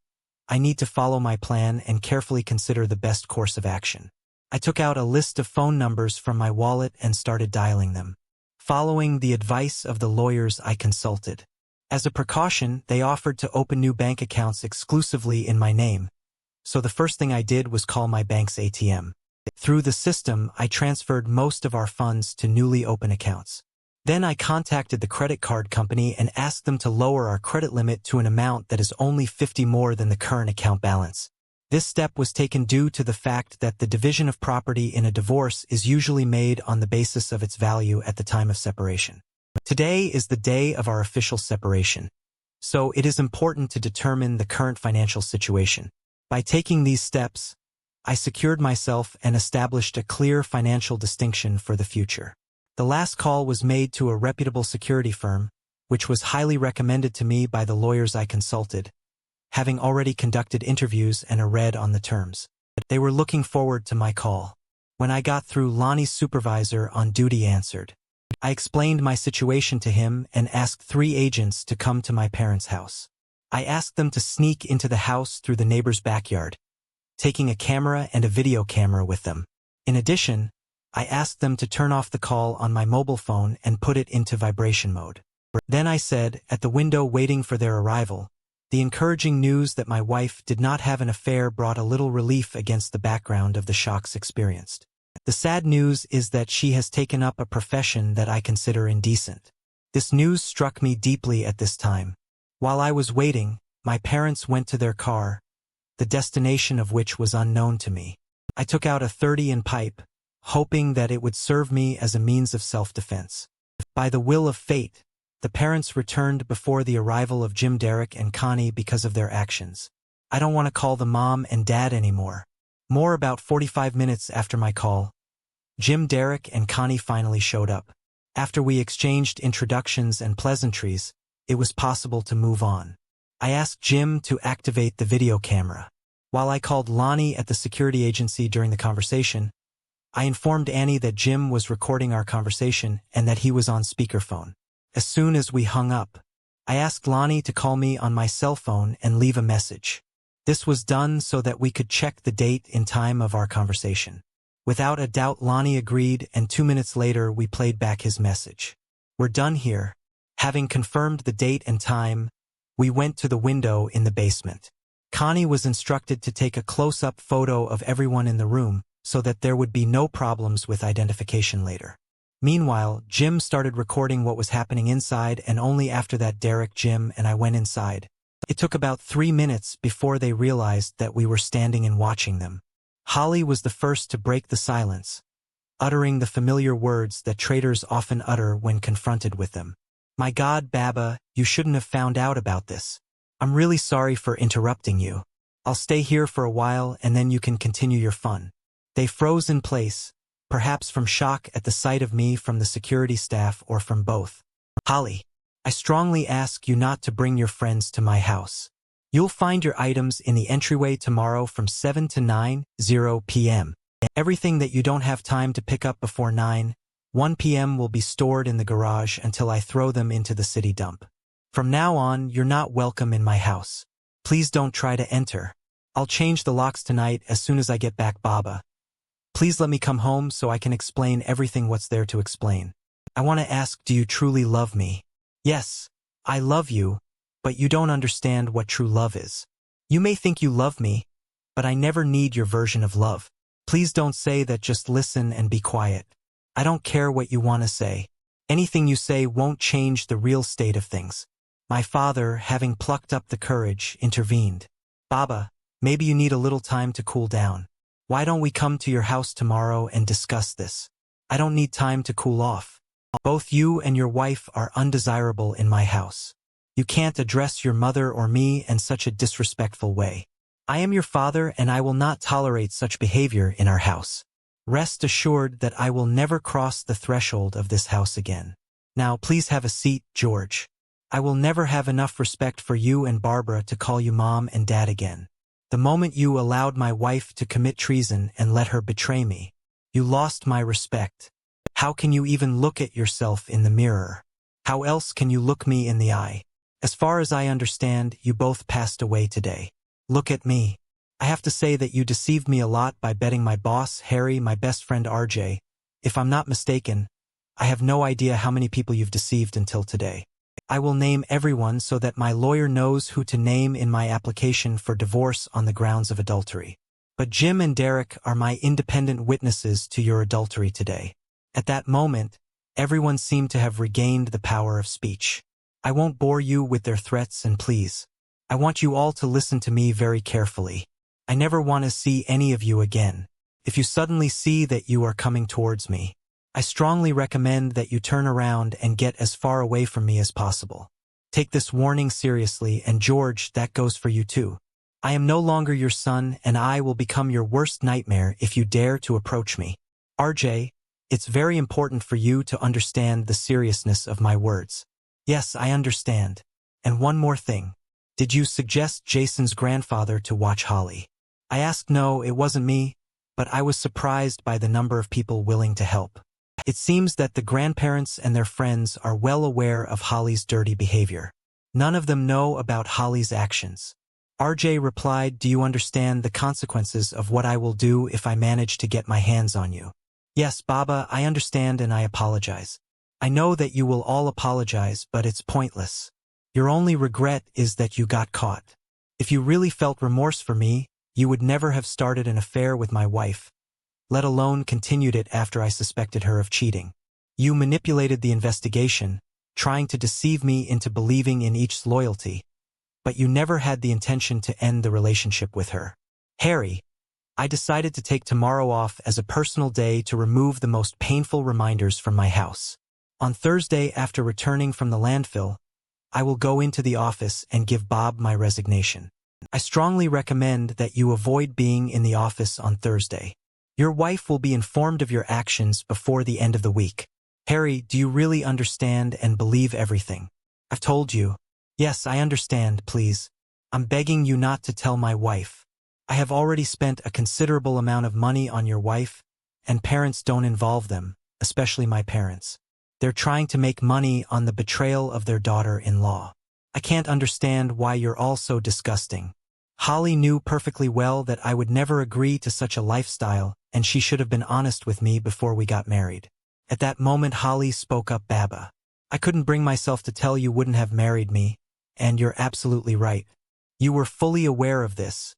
I need to follow my plan and carefully consider the best course of action. I took out a list of phone numbers from my wallet and started dialing them, following the advice of the lawyers I consulted. As a precaution, they offered to open new bank accounts exclusively in my name, so the first thing I did was call my bank's ATM. Through the system, I transferred most of our funds to newly open accounts. Then I contacted the credit card company and asked them to lower our credit limit to an amount that is only 50 more than the current account balance. This step was taken due to the fact that the division of property in a divorce is usually made on the basis of its value at the time of separation. Today is the day of our official separation, so it is important to determine the current financial situation. By taking these steps, I secured myself and established a clear financial distinction for the future. The last call was made to a reputable security firm, which was highly recommended to me by the lawyers I consulted, having already conducted interviews and read on the terms. They were looking forward to my call. When I got through, Lonnie's supervisor on duty answered. I explained my situation to him and asked 3 agents to come to my parents' house. I asked them to sneak into the house through the neighbor's backyard, taking a camera and a video camera with them. In addition, I asked them to turn off the call on my mobile phone and put it into vibration mode. Then I said, at the window waiting for their arrival, the encouraging news that my wife did not have an affair brought a little relief against the background of the shocks experienced. The sad news is that she has taken up a profession that I consider indecent. This news struck me deeply at this time. While I was waiting, my parents went to their car, the destination of which was unknown to me. I took out a 30 pipe, hoping that it would serve me as a means of self-defense. By the will of fate, the parents returned before the arrival of Jim, Derek, and Connie because of their actions. I don't want to call them mom and dad anymore. More about 45 minutes after my call, Jim, Derek, and Connie finally showed up. After we exchanged introductions and pleasantries, it was possible to move on. I asked Jim to activate the video camera. While I called Lonnie at the security agency during the conversation, I informed Annie that Jim was recording our conversation and that he was on speakerphone. As soon as we hung up, I asked Lonnie to call me on my cell phone and leave a message. This was done so that we could check the date and time of our conversation. Without a doubt, Lonnie agreed, and 2 minutes later we played back his message. We're done here. Having confirmed the date and time, we went to the window in the basement. Connie was instructed to take a close-up photo of everyone in the room so that there would be no problems with identification later. Meanwhile, Jim started recording what was happening inside, and only after that Derek, Jim, and I went inside. It took about 3 minutes before they realized that we were standing and watching them. Holly was the first to break the silence, uttering the familiar words that traitors often utter when confronted with them. "My God, Baba, you shouldn't have found out about this. I'm really sorry for interrupting you. I'll stay here for a while and then you can continue your fun." They froze in place, perhaps from shock at the sight of me from the security staff or from both. "Holly, I strongly ask you not to bring your friends to my house. You'll find your items in the entryway tomorrow from 7 to 9:00 p.m. Everything that you don't have time to pick up before 9:01 p.m. will be stored in the garage until I throw them into the city dump. From now on, you're not welcome in my house. Please don't try to enter. I'll change the locks tonight as soon as I get back, Baba. Please let me come home so I can explain everything what's there to explain. I want to ask, do you truly love me? Yes, I love you, but you don't understand what true love is. You may think you love me, but I never need your version of love. Please don't say that, just listen and be quiet. I don't care what you want to say. Anything you say won't change the real state of things." My father, having plucked up the courage, intervened. "Baba, maybe you need a little time to cool down. Why don't we come to your house tomorrow and discuss this? I don't need time to cool off. Both you and your wife are undesirable in my house. You can't address your mother or me in such a disrespectful way. I am your father and I will not tolerate such behavior in our house. Rest assured that I will never cross the threshold of this house again. Now please have a seat, George. I will never have enough respect for you and Barbara to call you mom and dad again. The moment you allowed my wife to commit treason and let her betray me, you lost my respect. How can you even look at yourself in the mirror? How else can you look me in the eye? As far as I understand, you both passed away today. Look at me. I have to say that you deceived me a lot by betting my boss, Harry, my best friend RJ. If I'm not mistaken, I have no idea how many people you've deceived until today. I will name everyone so that my lawyer knows who to name in my application for divorce on the grounds of adultery. But Jim and Derek are my independent witnesses to your adultery today." At that moment, everyone seemed to have regained the power of speech. I won't bore you with their threats, and please, I want you all to listen to me very carefully. I never want to see any of you again. If you suddenly see that you are coming towards me, I strongly recommend that you turn around and get as far away from me as possible. Take this warning seriously, and George, that goes for you too. I am no longer your son, and I will become your worst nightmare if you dare to approach me. RJ, it's very important for you to understand the seriousness of my words. Yes, I understand. And one more thing. Did you suggest Jason's grandfather to watch Holly? I asked. No, it wasn't me, but I was surprised by the number of people willing to help. It seems that the grandparents and their friends are well aware of Holly's dirty behavior. None of them know about Holly's actions. RJ replied, "Do you understand the consequences of what I will do if I manage to get my hands on you?" "Yes, Baba, I understand and I apologize. I know that you will all apologize, but it's pointless. Your only regret is that you got caught. If you really felt remorse for me, you would never have started an affair with my wife, let alone continued it after I suspected her of cheating. You manipulated the investigation, trying to deceive me into believing in each's loyalty, but you never had the intention to end the relationship with her. Harry, I decided to take tomorrow off as a personal day to remove the most painful reminders from my house. On Thursday, after returning from the landfill, I will go into the office and give Bob my resignation. I strongly recommend that you avoid being in the office on Thursday. Your wife will be informed of your actions before the end of the week. Harry, do you really understand and believe everything I've told you? Yes, I understand, please. I'm begging you not to tell my wife. I have already spent a considerable amount of money on your wife, and parents don't involve them, especially my parents. They're trying to make money on the betrayal of their daughter-in-law. I can't understand why you're all so disgusting. Holly knew perfectly well that I would never agree to such a lifestyle, and she should have been honest with me before we got married. At that moment, Holly spoke up. Baba, I couldn't bring myself to tell you wouldn't have married me, and you're absolutely right. You were fully aware of this,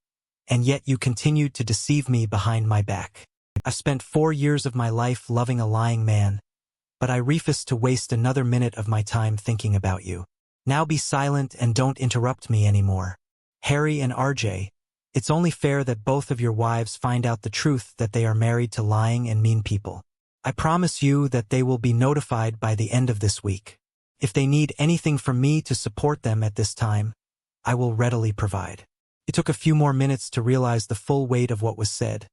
and yet you continued to deceive me behind my back. I've spent 4 years of my life loving a lying man, but I refuse to waste another minute of my time thinking about you. Now be silent and don't interrupt me anymore. Harry and RJ, it's only fair that both of your wives find out the truth that they are married to lying and mean people. I promise you that they will be notified by the end of this week. If they need anything from me to support them at this time, I will readily provide. It took a few more minutes to realize the full weight of what was said.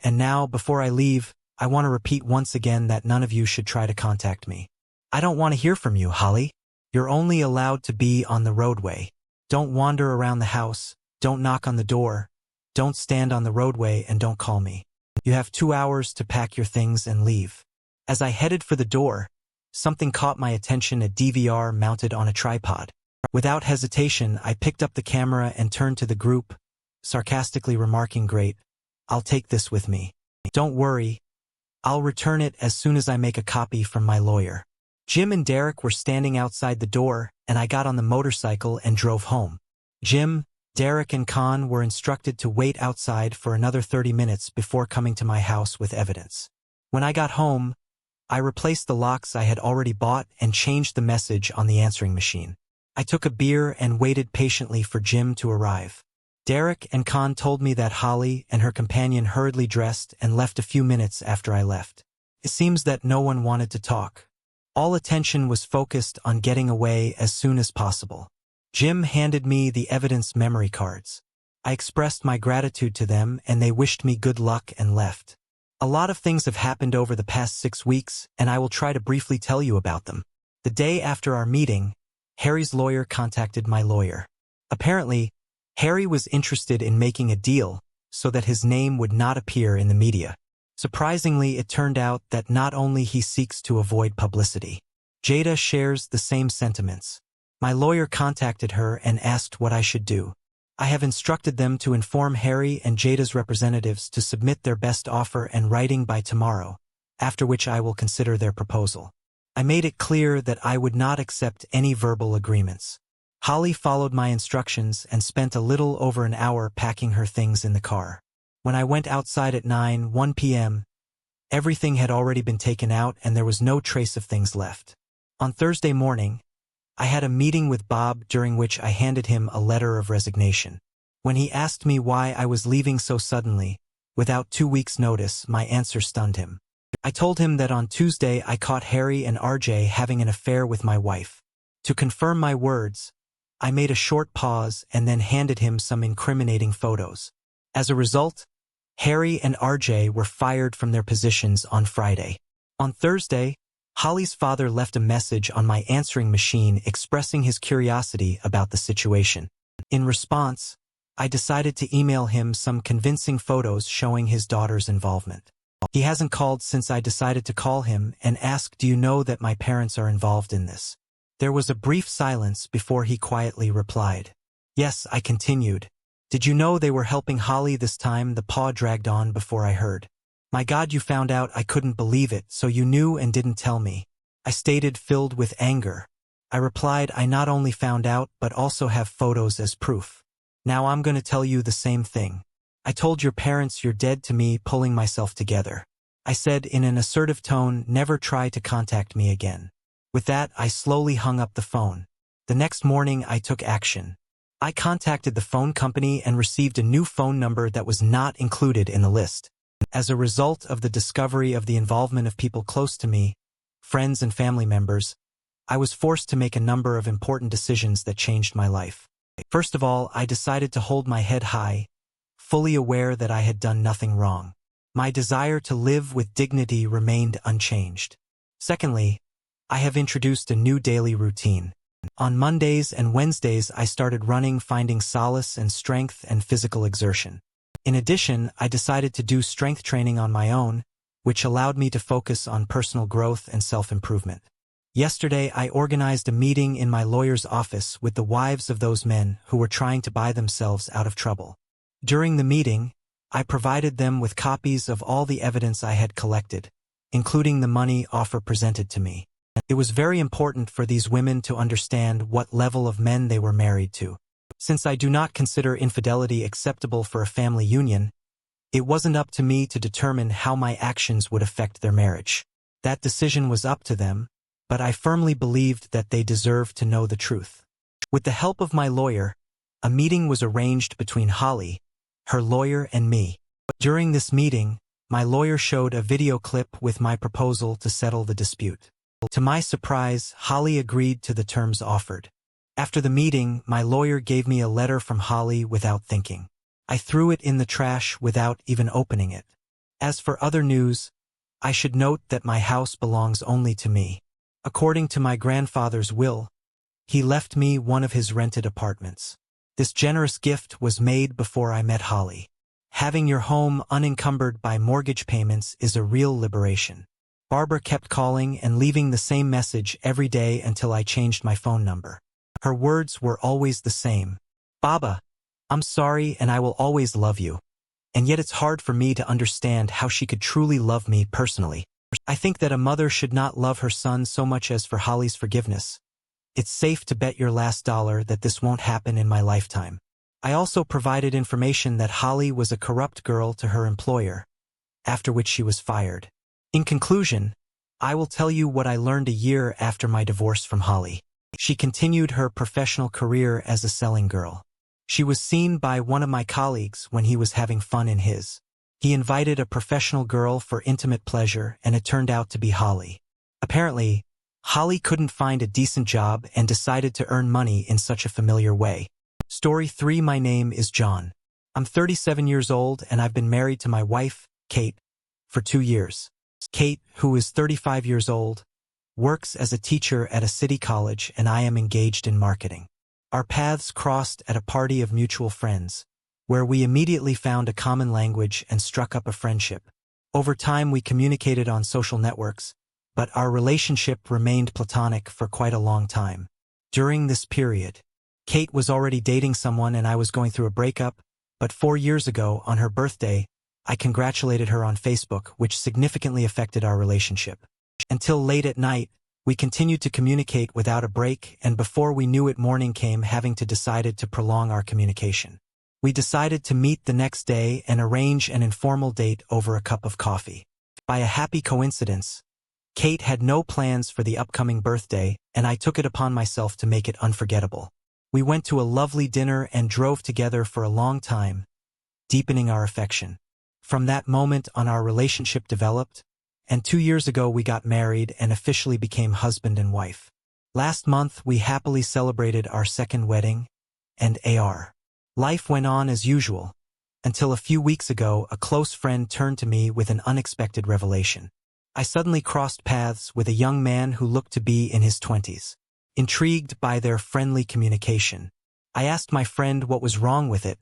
And now, before I leave, I want to repeat once again that none of you should try to contact me. I don't want to hear from you, Holly. You're only allowed to be on the roadway. Don't wander around the house, don't knock on the door, don't stand on the roadway, and don't call me. You have 2 hours to pack your things and leave. As I headed for the door, something caught my attention, a DVR mounted on a tripod. Without hesitation, I picked up the camera and turned to the group, sarcastically remarking, "Great, I'll take this with me. Don't worry, I'll return it as soon as I make a copy from my lawyer." Jim and Derek were standing outside the door, and I got on the motorcycle and drove home. Jim, Derek, and Con were instructed to wait outside for another 30 minutes before coming to my house with evidence. When I got home, I replaced the locks I had already bought and changed the message on the answering machine. I took a beer and waited patiently for Jim to arrive. Derek and Con told me that Holly and her companion hurriedly dressed and left a few minutes after I left. It seems that no one wanted to talk. All attention was focused on getting away as soon as possible. Jim handed me the evidence memory cards. I expressed my gratitude to them and they wished me good luck and left. A lot of things have happened over the past 6 weeks, and I will try to briefly tell you about them. The day after our meeting, Harry's lawyer contacted my lawyer. Apparently, Harry was interested in making a deal so that his name would not appear in the media. Surprisingly, it turned out that not only he seeks to avoid publicity. Jada shares the same sentiments. My lawyer contacted her and asked what I should do. I have instructed them to inform Harry and Jada's representatives to submit their best offer and writing by tomorrow, after which I will consider their proposal. I made it clear that I would not accept any verbal agreements. Holly followed my instructions and spent a little over an hour packing her things in the car. When I went outside at 9:01 p.m., everything had already been taken out and there was no trace of things left. On Thursday morning, I had a meeting with Bob during which I handed him a letter of resignation. When he asked me why I was leaving so suddenly, without 2 weeks' notice, my answer stunned him. I told him that on Tuesday I caught Harry and RJ having an affair with my wife. To confirm my words, I made a short pause and then handed him some incriminating photos. As a result, Harry and RJ were fired from their positions on Friday. On Thursday, Holly's father left a message on my answering machine expressing his curiosity about the situation. In response, I decided to email him some convincing photos showing his daughter's involvement. He hasn't called since I decided to call him and ask, "Do you know that my parents are involved in this?" There was a brief silence before he quietly replied. "Yes," I continued. "Did you know they were helping Holly this time?" The paw dragged on before I heard. "My God, you found out. I couldn't believe it. So you knew and didn't tell me." I stated, filled with anger. I replied, "I not only found out but also have photos as proof. Now I'm going to tell you the same thing. I told your parents you're dead to me," pulling myself together. I said in an assertive tone, "Never try to contact me again." With that, I slowly hung up the phone. The next morning, I took action. I contacted the phone company and received a new phone number that was not included in the list. As a result of the discovery of the involvement of people close to me, friends and family members, I was forced to make a number of important decisions that changed my life. First of all, I decided to hold my head high, fully aware that I had done nothing wrong. My desire to live with dignity remained unchanged. Secondly, I have introduced a new daily routine. On Mondays and Wednesdays, I started running, finding solace and strength and physical exertion. In addition, I decided to do strength training on my own, which allowed me to focus on personal growth and self-improvement. Yesterday, I organized a meeting in my lawyer's office with the wives of those men who were trying to buy themselves out of trouble. During the meeting, I provided them with copies of all the evidence I had collected, including the money offer presented to me. It was very important for these women to understand what level of men they were married to. Since I do not consider infidelity acceptable for a family union, it wasn't up to me to determine how my actions would affect their marriage. That decision was up to them, but I firmly believed that they deserved to know the truth. With the help of my lawyer, a meeting was arranged between Holly, her lawyer, and me. During this meeting, my lawyer showed a video clip with my proposal to settle the dispute. To my surprise, Holly agreed to the terms offered. After the meeting, my lawyer gave me a letter from Holly without thinking. I threw it in the trash without even opening it. As for other news, I should note that my house belongs only to me. According to my grandfather's will, he left me one of his rented apartments. This generous gift was made before I met Holly. Having your home unencumbered by mortgage payments is a real liberation. Barbara kept calling and leaving the same message every day until I changed my phone number. Her words were always the same. "Baba, I'm sorry and I will always love you." And yet it's hard for me to understand how she could truly love me personally. I think that a mother should not love her son so much as for Holly's forgiveness. It's safe to bet your last dollar that this won't happen in my lifetime. I also provided information that Holly was a corrupt girl to her employer, after which she was fired. In conclusion, I will tell you what I learned a year after my divorce from Holly. She continued her professional career as a selling girl. She was seen by one of my colleagues when he was having fun in his. He invited a professional girl for intimate pleasure, and it turned out to be Holly. Apparently, Holly couldn't find a decent job and decided to earn money in such a familiar way. Story 3. My name is John. I'm 37 years old and I've been married to my wife, Kate, for 2 years. Kate, who is 35 years old, works as a teacher at a city college and I am engaged in marketing. Our paths crossed at a party of mutual friends, where we immediately found a common language and struck up a friendship. Over time we communicated on social networks, but our relationship remained platonic for quite a long time. During this period, Kate was already dating someone and I was going through a breakup, but 4 years ago, on her birthday, I congratulated her on Facebook, which significantly affected our relationship. Until late at night, we continued to communicate without a break, and before we knew it, morning came, having to decided to prolong our communication. We decided to meet the next day and arrange an informal date over a cup of coffee. By a happy coincidence, Kate had no plans for the upcoming birthday, and I took it upon myself to make it unforgettable. We went to a lovely dinner and drove together for a long time, deepening our affection. From that moment on, our relationship developed, and 2 years ago we got married and officially became husband and wife. Last month we happily celebrated our second wedding, and life went on as usual, until a few weeks ago a close friend turned to me with an unexpected revelation. I suddenly crossed paths with a young man who looked to be in his 20s. Intrigued by their friendly communication, I asked my friend what was wrong with it,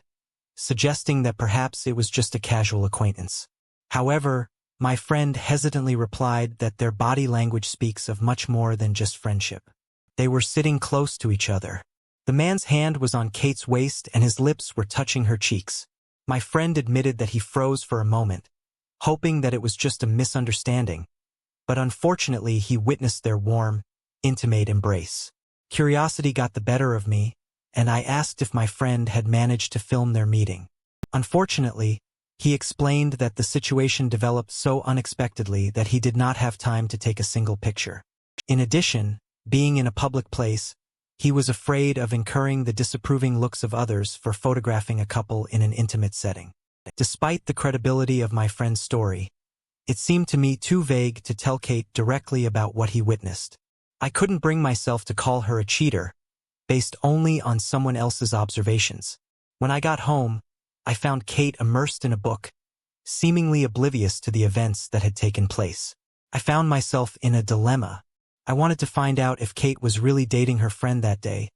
suggesting that perhaps it was just a casual acquaintance. However, my friend hesitantly replied that their body language speaks of much more than just friendship. They were sitting close to each other. The man's hand was on Kate's waist and his lips were touching her cheeks. My friend admitted that he froze for a moment, hoping that it was just a misunderstanding, but unfortunately he witnessed their warm, intimate embrace. Curiosity got the better of me, and I asked if my friend had managed to film their meeting. Unfortunately, he explained that the situation developed so unexpectedly that he did not have time to take a single picture. In addition, being in a public place, he was afraid of incurring the disapproving looks of others for photographing a couple in an intimate setting. Despite the credibility of my friend's story, it seemed to me too vague to tell Kate directly about what he witnessed. I couldn't bring myself to call her a cheater, based only on someone else's observations. When I got home, I found Kate immersed in a book, seemingly oblivious to the events that had taken place. I found myself in a dilemma. I wanted to find out if Kate was really dating her friend that day,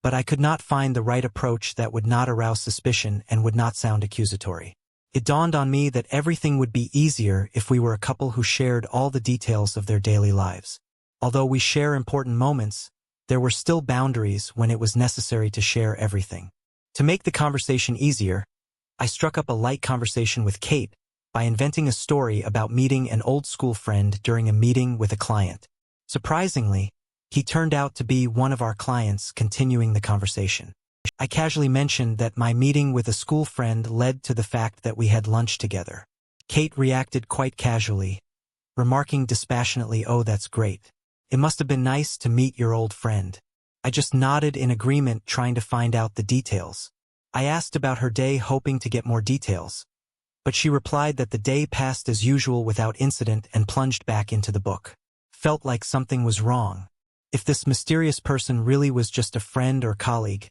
but I could not find the right approach that would not arouse suspicion and would not sound accusatory. It dawned on me that everything would be easier if we were a couple who shared all the details of their daily lives. Although we share important moments, there were still boundaries when it was necessary to share everything. To make the conversation easier, I struck up a light conversation with Kate by inventing a story about meeting an old school friend during a meeting with a client. Surprisingly, he turned out to be one of our clients, continuing the conversation. I casually mentioned that my meeting with a school friend led to the fact that we had lunch together. Kate reacted quite casually, remarking dispassionately, "Oh, that's great. It must have been nice to meet your old friend." I just nodded in agreement, trying to find out the details. I asked about her day, hoping to get more details, but she replied that the day passed as usual without incident and plunged back into the book. Felt like something was wrong. If this mysterious person really was just a friend or colleague,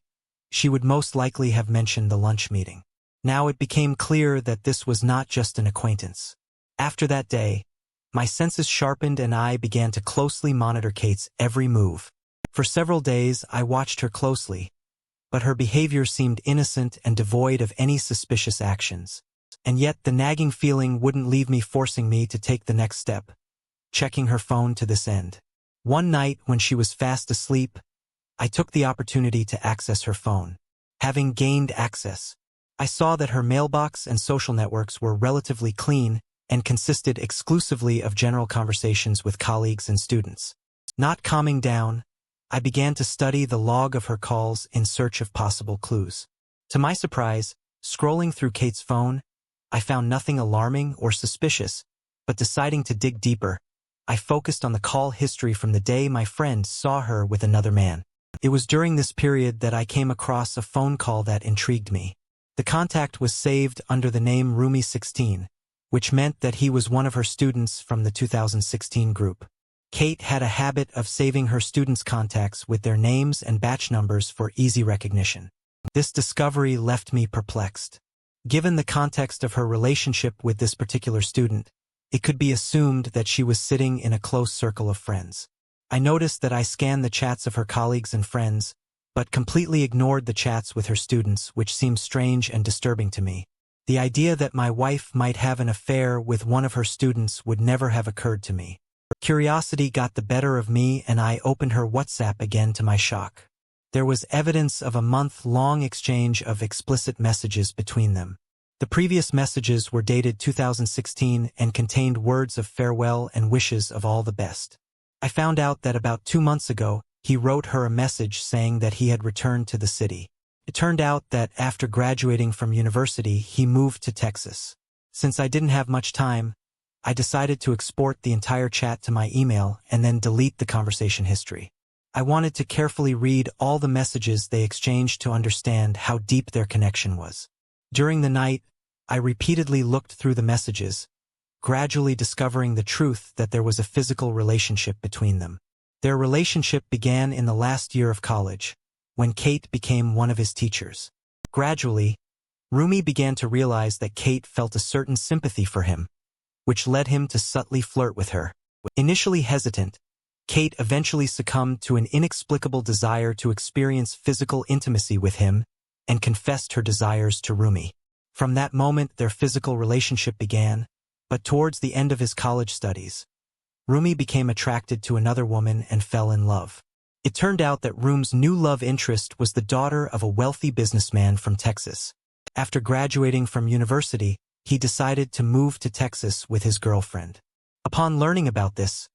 she would most likely have mentioned the lunch meeting. Now it became clear that this was not just an acquaintance. After that day, my senses sharpened and I began to closely monitor Kate's every move. For several days, I watched her closely, but her behavior seemed innocent and devoid of any suspicious actions. And yet the nagging feeling wouldn't leave me, forcing me to take the next step, checking her phone to this end. One night, when she was fast asleep, I took the opportunity to access her phone. Having gained access, I saw that her mailbox and social networks were relatively clean and consisted exclusively of general conversations with colleagues and students. Not calming down, I began to study the log of her calls in search of possible clues. To my surprise, scrolling through Kate's phone, I found nothing alarming or suspicious, but deciding to dig deeper, I focused on the call history from the day my friend saw her with another man. It was during this period that I came across a phone call that intrigued me. The contact was saved under the name Rumi16, which meant that he was one of her students from the 2016 group. Kate had a habit of saving her students' contacts with their names and batch numbers for easy recognition. This discovery left me perplexed. Given the context of her relationship with this particular student, it could be assumed that she was sitting in a close circle of friends. I noticed that I scanned the chats of her colleagues and friends, but completely ignored the chats with her students, which seemed strange and disturbing to me. The idea that my wife might have an affair with one of her students would never have occurred to me. Curiosity got the better of me, and I opened her WhatsApp again. To my shock, there was evidence of a month-long exchange of explicit messages between them. The previous messages were dated 2016 and contained words of farewell and wishes of all the best. I found out that about 2 months ago, he wrote her a message saying that he had returned to the city. It turned out that after graduating from university, he moved to Texas. Since I didn't have much time, I decided to export the entire chat to my email and then delete the conversation history. I wanted to carefully read all the messages they exchanged to understand how deep their connection was. During the night, I repeatedly looked through the messages, gradually discovering the truth that there was a physical relationship between them. Their relationship began in the last year of college, when Kate became one of his teachers. Gradually, Rumi began to realize that Kate felt a certain sympathy for him, which led him to subtly flirt with her. Initially hesitant, Kate eventually succumbed to an inexplicable desire to experience physical intimacy with him and confessed her desires to Rumi. From that moment, their physical relationship began, but towards the end of his college studies, Rumi became attracted to another woman and fell in love. It turned out that Rumi's new love interest was the daughter of a wealthy businessman from Texas. After graduating from university, he decided to move to Texas with his girlfriend. Upon learning about this,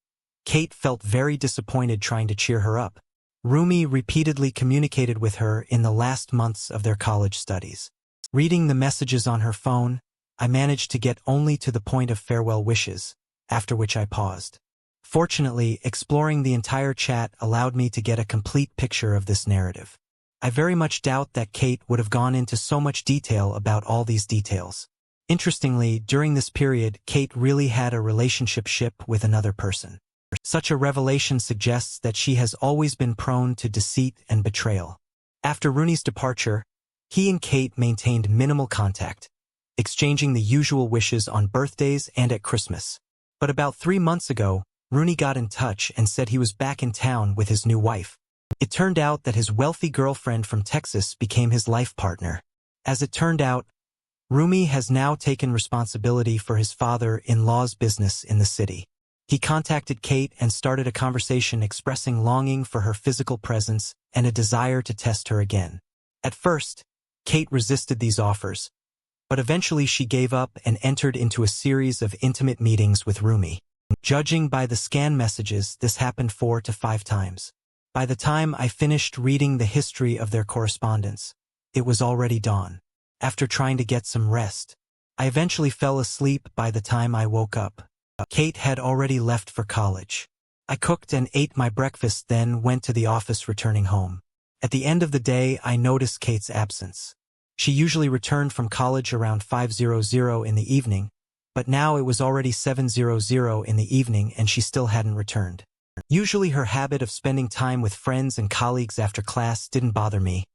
Kate felt very disappointed, trying to cheer her up. Rumi repeatedly communicated with her in the last months of their college studies. Reading the messages on her phone, I managed to get only to the point of farewell wishes, after which I paused. Fortunately, exploring the entire chat allowed me to get a complete picture of this narrative. I very much doubt that Kate would have gone into so much detail about all these details. Interestingly, during this period, Kate really had a relationship with another person. Such a revelation suggests that she has always been prone to deceit and betrayal. After Rooney's departure, he and Kate maintained minimal contact, exchanging the usual wishes on birthdays and at Christmas. But about 3 months ago, Rooney got in touch and said he was back in town with his new wife. It turned out that his wealthy girlfriend from Texas became his life partner. As it turned out, Rumi has now taken responsibility for his father-in-law's business in the city. He contacted Kate and started a conversation expressing longing for her physical presence and a desire to test her again. At first, Kate resisted these offers, but eventually she gave up and entered into a series of intimate meetings with Rumi. Judging by the scan messages, this happened 4 to 5 times. By the time I finished reading the history of their correspondence, it was already dawn. After trying to get some rest, I eventually fell asleep by the time I woke up. Kate had already left for college. I cooked and ate my breakfast, then went to the office, returning home. At the end of the day, I noticed Kate's absence. She usually returned from college around 5:00 in the evening, but now it was already 7:00 in the evening and she still hadn't returned. Usually her habit of spending time with friends and colleagues after class didn't bother me,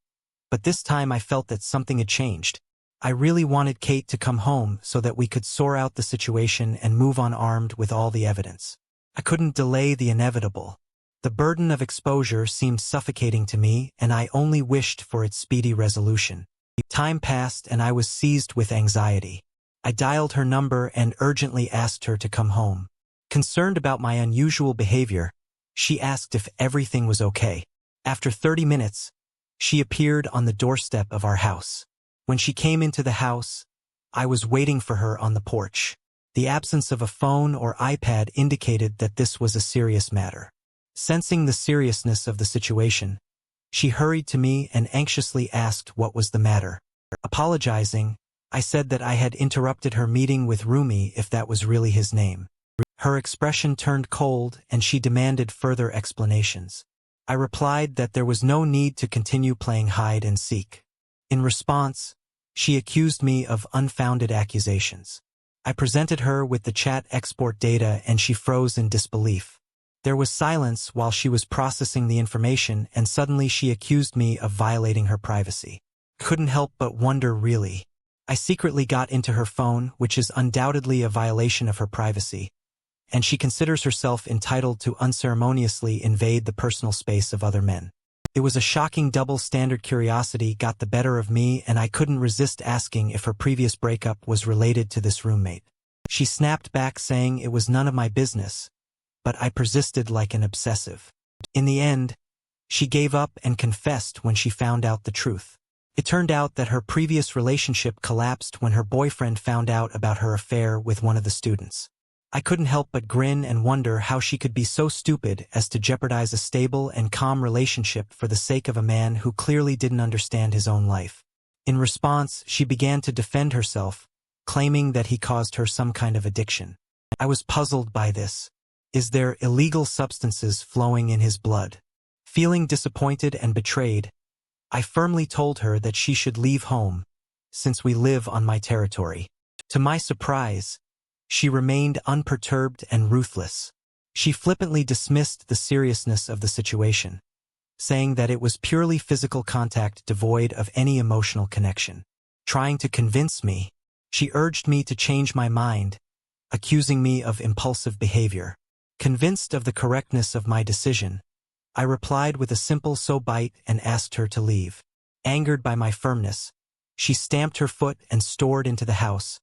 but this time I felt that something had changed. I really wanted Kate to come home so that we could sort out the situation and move on armed with all the evidence. I couldn't delay the inevitable. The burden of exposure seemed suffocating to me, and I only wished for its speedy resolution. Time passed and I was seized with anxiety. I dialed her number and urgently asked her to come home. Concerned about my unusual behavior, she asked if everything was okay. After 30 minutes, she appeared on the doorstep of our house. When she came into the house, I was waiting for her on the porch. The absence of a phone or iPad indicated that this was a serious matter. Sensing the seriousness of the situation, she hurried to me and anxiously asked what was the matter. Apologizing, I said that I had interrupted her meeting with Rumi, if that was really his name. Her expression turned cold and she demanded further explanations. I replied that there was no need to continue playing hide and seek. In response, she accused me of unfounded accusations. I presented her with the chat export data and she froze in disbelief. There was silence while she was processing the information, and suddenly she accused me of violating her privacy. Couldn't help but wonder, really. I secretly got into her phone, which is undoubtedly a violation of her privacy, and she considers herself entitled to unceremoniously invade the personal space of other men. It was a shocking double-standard. Curiosity got the better of me, and I couldn't resist asking if her previous breakup was related to this roommate. She snapped back saying it was none of my business, but I persisted like an obsessive. In the end, she gave up and confessed when she found out the truth. It turned out that her previous relationship collapsed when her boyfriend found out about her affair with one of the students. I couldn't help but grin and wonder how she could be so stupid as to jeopardize a stable and calm relationship for the sake of a man who clearly didn't understand his own life. In response, she began to defend herself, claiming that he caused her some kind of addiction. I was puzzled by this. Is there illegal substances flowing in his blood? Feeling disappointed and betrayed, I firmly told her that she should leave home, since we live on my territory. To my surprise, she remained unperturbed and ruthless. She flippantly dismissed the seriousness of the situation, saying that it was purely physical contact devoid of any emotional connection. Trying to convince me, she urged me to change my mind, accusing me of impulsive behavior. Convinced of the correctness of my decision, I replied with a simple "so bite" and asked her to leave. Angered by my firmness, she stamped her foot and stormed into the house,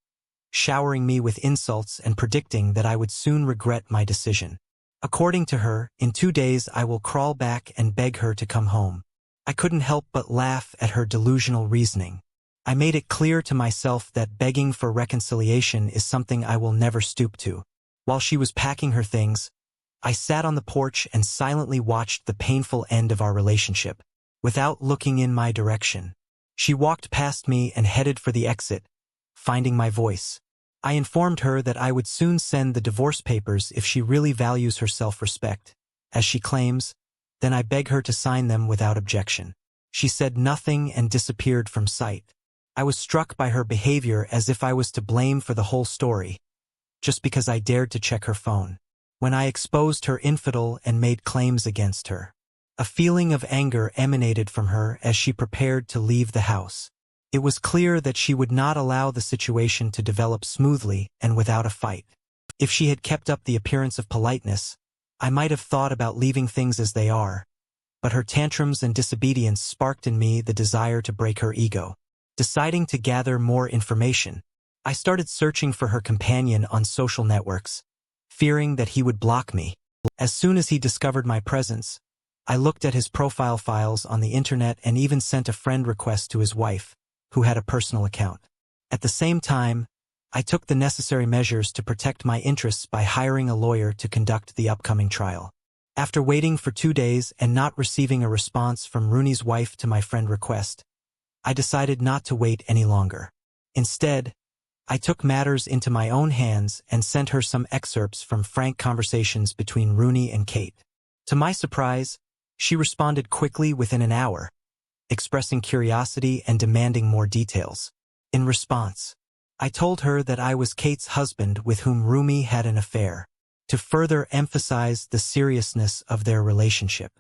showering me with insults and predicting that I would soon regret my decision. According to her, in 2 days I will crawl back and beg her to come home. I couldn't help but laugh at her delusional reasoning. I made it clear to myself that begging for reconciliation is something I will never stoop to. While she was packing her things, I sat on the porch and silently watched the painful end of our relationship. Without looking in my direction, she walked past me and headed for the exit, finding my voice. I informed her that I would soon send the divorce papers if she really values her self-respect, as she claims, then I beg her to sign them without objection. She said nothing and disappeared from sight. I was struck by her behavior, as if I was to blame for the whole story, just because I dared to check her phone. When I exposed her infidel and made claims against her, a feeling of anger emanated from her as she prepared to leave the house. It was clear that she would not allow the situation to develop smoothly and without a fight. If she had kept up the appearance of politeness, I might have thought about leaving things as they are, but her tantrums and disobedience sparked in me the desire to break her ego. Deciding to gather more information, I started searching for her companion on social networks, fearing that he would block me. As soon as he discovered my presence, I looked at his profile files on the internet and even sent a friend request to his wife, who had a personal account. At the same time, I took the necessary measures to protect my interests by hiring a lawyer to conduct the upcoming trial. After waiting for 2 days and not receiving a response from Rooney's wife to my friend request, I decided not to wait any longer. Instead, I took matters into my own hands and sent her some excerpts from frank conversations between Rooney and Kate. To my surprise, she responded quickly within an hour, expressing curiosity and demanding more details. In response, I told her that I was Kate's husband with whom Rooney had an affair, to further emphasize the seriousness of their relationship.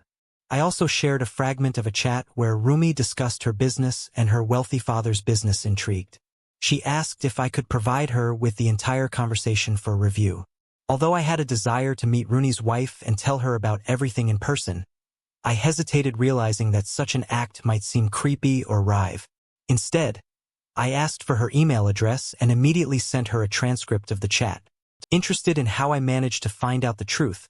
I also shared a fragment of a chat where Rooney discussed her business and her wealthy father's business intrigued. She asked if I could provide her with the entire conversation for review. Although I had a desire to meet Rooney's wife and tell her about everything in person, I hesitated, realizing that such an act might seem creepy or wry. Instead, I asked for her email address and immediately sent her a transcript of the chat. Interested in how I managed to find out the truth,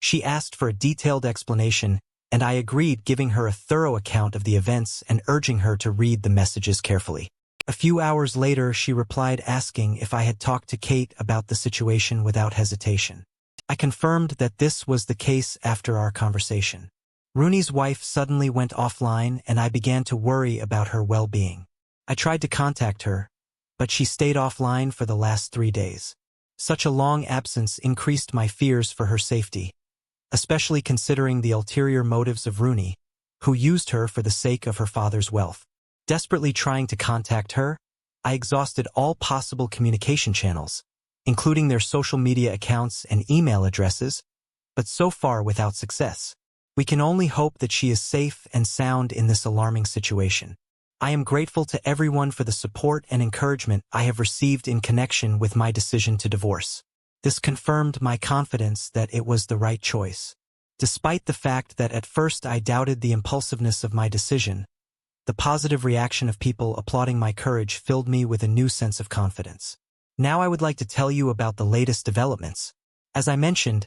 she asked for a detailed explanation, and I agreed, giving her a thorough account of the events and urging her to read the messages carefully. A few hours later, she replied asking if I had talked to Kate about the situation without hesitation. I confirmed that this was the case after our conversation. Rooney's wife suddenly went offline and I began to worry about her well-being. I tried to contact her, but she stayed offline for the last 3 days. Such a long absence increased my fears for her safety, especially considering the ulterior motives of Rooney, who used her for the sake of her father's wealth. Desperately trying to contact her, I exhausted all possible communication channels, including their social media accounts and email addresses, but so far without success. We can only hope that she is safe and sound in this alarming situation. I am grateful to everyone for the support and encouragement I have received in connection with my decision to divorce. This confirmed my confidence that it was the right choice. Despite the fact that at first I doubted the impulsiveness of my decision, the positive reaction of people applauding my courage filled me with a new sense of confidence. Now I would like to tell you about the latest developments. As I mentioned,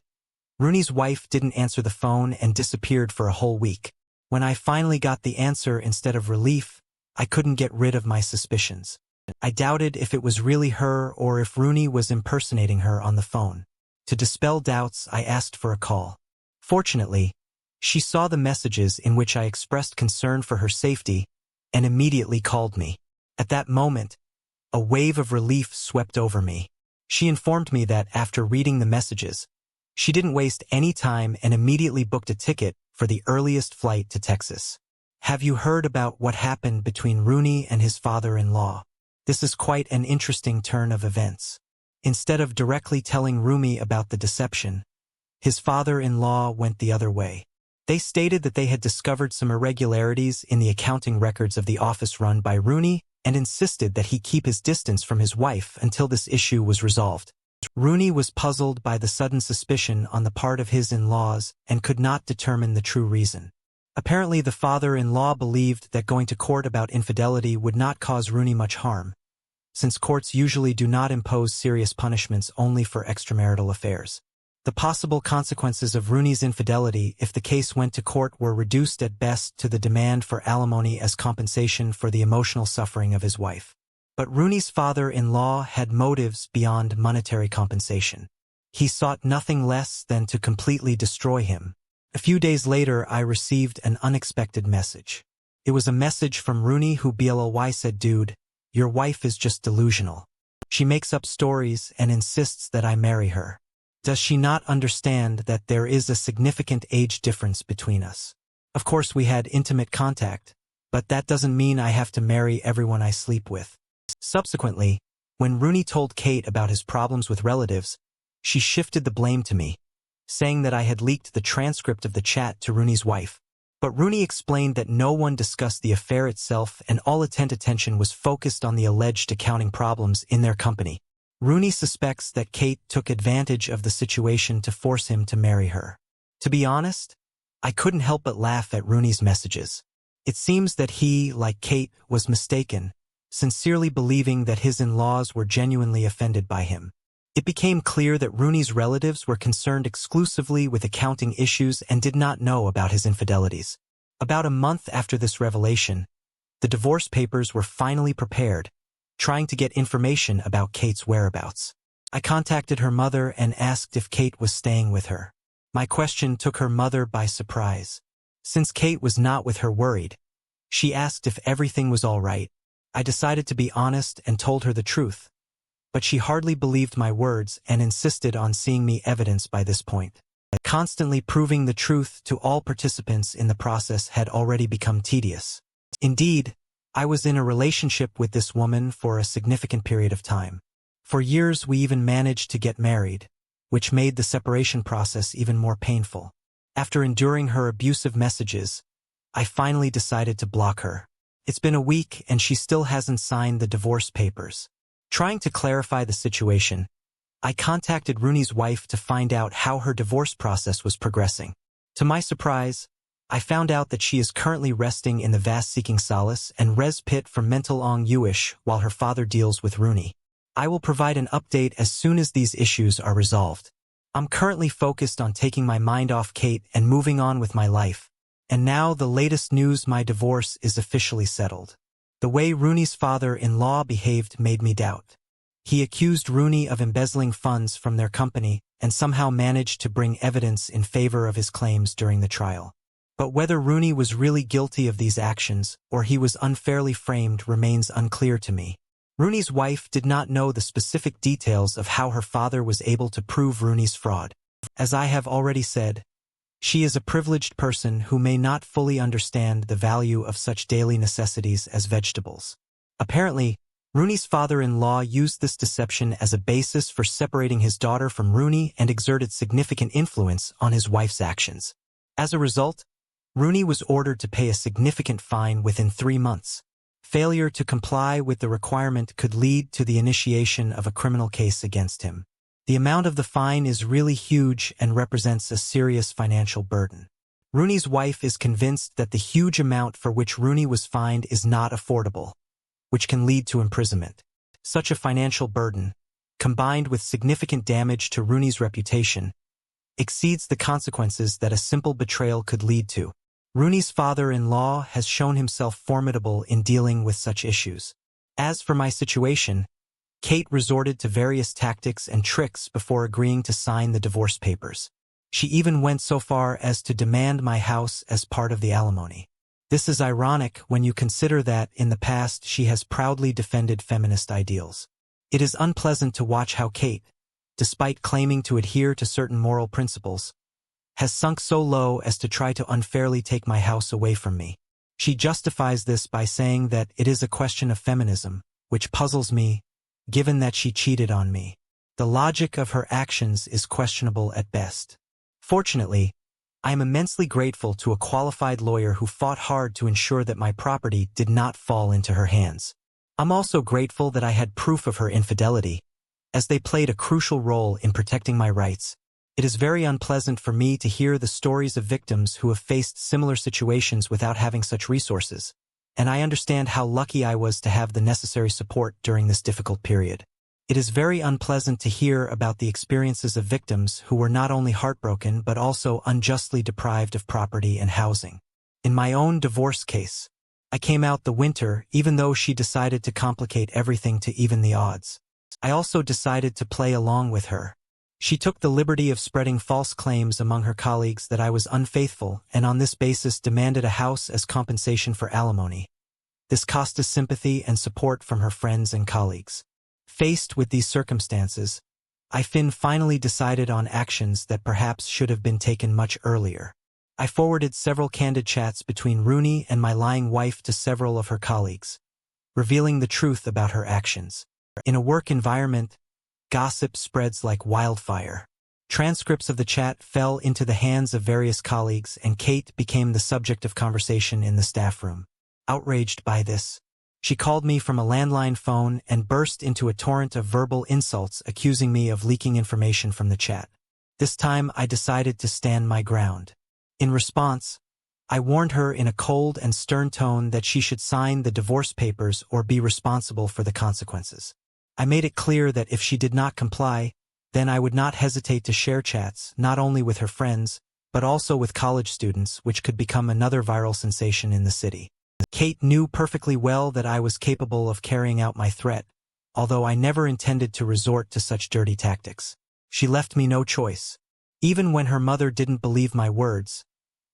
Rooney's wife didn't answer the phone and disappeared for a whole week. When I finally got the answer instead of relief, I couldn't get rid of my suspicions. I doubted if it was really her or if Rooney was impersonating her on the phone. To dispel doubts, I asked for a call. Fortunately, she saw the messages in which I expressed concern for her safety and immediately called me. At that moment, a wave of relief swept over me. She informed me that after reading the messages, she didn't waste any time and immediately booked a ticket for the earliest flight to Texas. Have you heard about what happened between Rooney and his father-in-law? This is quite an interesting turn of events. Instead of directly telling Rooney about the deception, his father-in-law went the other way. They stated that they had discovered some irregularities in the accounting records of the office run by Rooney and insisted that he keep his distance from his wife until this issue was resolved. Rooney was puzzled by the sudden suspicion on the part of his in-laws and could not determine the true reason. Apparently, the father-in-law believed that going to court about infidelity would not cause Rooney much harm, since courts usually do not impose serious punishments only for extramarital affairs. The possible consequences of Rooney's infidelity if the case went to court were reduced at best to the demand for alimony as compensation for the emotional suffering of his wife. But Rooney's father-in-law had motives beyond monetary compensation. He sought nothing less than to completely destroy him. A few days later, I received an unexpected message. It was a message from Rooney who said, "Dude, your wife is just delusional. She makes up stories and insists that I marry her. Does she not understand that there is a significant age difference between us? Of course we had intimate contact, but that doesn't mean I have to marry everyone I sleep with." Subsequently, when Rooney told Kate about his problems with relatives, she shifted the blame to me, saying that I had leaked the transcript of the chat to Rooney's wife. But Rooney explained that no one discussed the affair itself and all attention was focused on the alleged accounting problems in their company. Rooney suspects that Kate took advantage of the situation to force him to marry her. To be honest, I couldn't help but laugh at Rooney's messages. It seems that he, like Kate, was mistaken, sincerely believing that his in-laws were genuinely offended by him. It became clear that Rooney's relatives were concerned exclusively with accounting issues and did not know about his infidelities. About a month after this revelation, the divorce papers were finally prepared, trying to get information about Kate's whereabouts. I contacted her mother and asked if Kate was staying with her. My question took her mother by surprise. Since Kate was not with her worried, she asked if everything was all right. I decided to be honest and told her the truth, but she hardly believed my words and insisted on seeing me evidence by this point. Constantly proving the truth to all participants in the process had already become tedious. Indeed, I was in a relationship with this woman for a significant period of time. For years we even managed to get married, which made the separation process even more painful. After enduring her abusive messages, I finally decided to block her. It's been a week and she still hasn't signed the divorce papers. Trying to clarify the situation, I contacted Rooney's wife to find out how her divorce process was progressing. To my surprise, I found out that she is currently resting in the vast seeking solace and res pit for mental anguish while her father deals with Rooney. I will provide an update as soon as these issues are resolved. I'm currently focused on taking my mind off Kate and moving on with my life. And now the latest news: my divorce is officially settled. The way Rooney's father-in-law behaved made me doubt. He accused Rooney of embezzling funds from their company and somehow managed to bring evidence in favor of his claims during the trial. But whether Rooney was really guilty of these actions or he was unfairly framed remains unclear to me. Rooney's wife did not know the specific details of how her father was able to prove Rooney's fraud. As I have already said, she is a privileged person who may not fully understand the value of such daily necessities as vegetables. Apparently, Rooney's father-in-law used this deception as a basis for separating his daughter from Rooney and exerted significant influence on his wife's actions. As a result, Rooney was ordered to pay a significant fine within 3 months. Failure to comply with the requirement could lead to the initiation of a criminal case against him. The amount of the fine is really huge and represents a serious financial burden. Rooney's wife is convinced that the huge amount for which Rooney was fined is not affordable, which can lead to imprisonment. Such a financial burden, combined with significant damage to Rooney's reputation, exceeds the consequences that a simple betrayal could lead to. Rooney's father-in-law has shown himself formidable in dealing with such issues. As for my situation, Kate resorted to various tactics and tricks before agreeing to sign the divorce papers. She even went so far as to demand my house as part of the alimony. This is ironic when you consider that in the past she has proudly defended feminist ideals. It is unpleasant to watch how Kate, despite claiming to adhere to certain moral principles, has sunk so low as to try to unfairly take my house away from me. She justifies this by saying that it is a question of feminism, which puzzles me, given that she cheated on me. The logic of her actions is questionable at best. Fortunately, I am immensely grateful to a qualified lawyer who fought hard to ensure that my property did not fall into her hands. I'm also grateful that I had proof of her infidelity, as they played a crucial role in protecting my rights. It is very unpleasant for me to hear the stories of victims who have faced similar situations without having such resources, and I understand how lucky I was to have the necessary support during this difficult period. It is very unpleasant to hear about the experiences of victims who were not only heartbroken but also unjustly deprived of property and housing. In my own divorce case, I came out the winner even though she decided to complicate everything to even the odds. I also decided to play along with her. She took the liberty of spreading false claims among her colleagues that I was unfaithful and on this basis demanded a house as compensation for alimony. This cost us sympathy and support from her friends and colleagues. Faced with these circumstances, I finally decided on actions that perhaps should have been taken much earlier. I forwarded several candid chats between Rooney and my lying wife to several of her colleagues, revealing the truth about her actions. In a work environment, gossip spreads like wildfire. Transcripts of the chat fell into the hands of various colleagues, and Kate became the subject of conversation in the staff room. Outraged by this, she called me from a landline phone and burst into a torrent of verbal insults accusing me of leaking information from the chat. This time I decided to stand my ground. In response, I warned her in a cold and stern tone that she should sign the divorce papers or be responsible for the consequences. I made it clear that if she did not comply, then I would not hesitate to share chats not only with her friends, but also with college students, which could become another viral sensation in the city. Kate knew perfectly well that I was capable of carrying out my threat, although I never intended to resort to such dirty tactics. She left me no choice. Even when her mother didn't believe my words,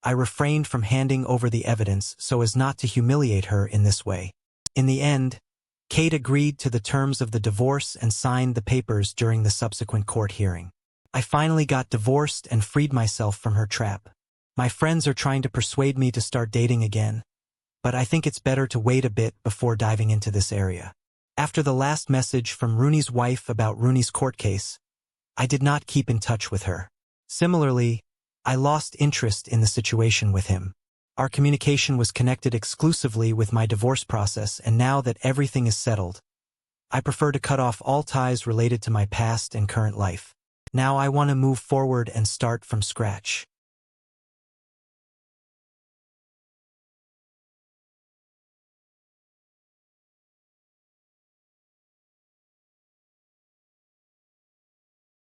I refrained from handing over the evidence so as not to humiliate her in this way. In the end, Kate agreed to the terms of the divorce and signed the papers during the subsequent court hearing. I finally got divorced and freed myself from her trap. My friends are trying to persuade me to start dating again, but I think it's better to wait a bit before diving into this area. After the last message from Rooney's wife about Rooney's court case, I did not keep in touch with her. Similarly, I lost interest in the situation with him. Our communication was connected exclusively with my divorce process, and now that everything is settled, I prefer to cut off all ties related to my past and current life. Now I want to move forward and start from scratch.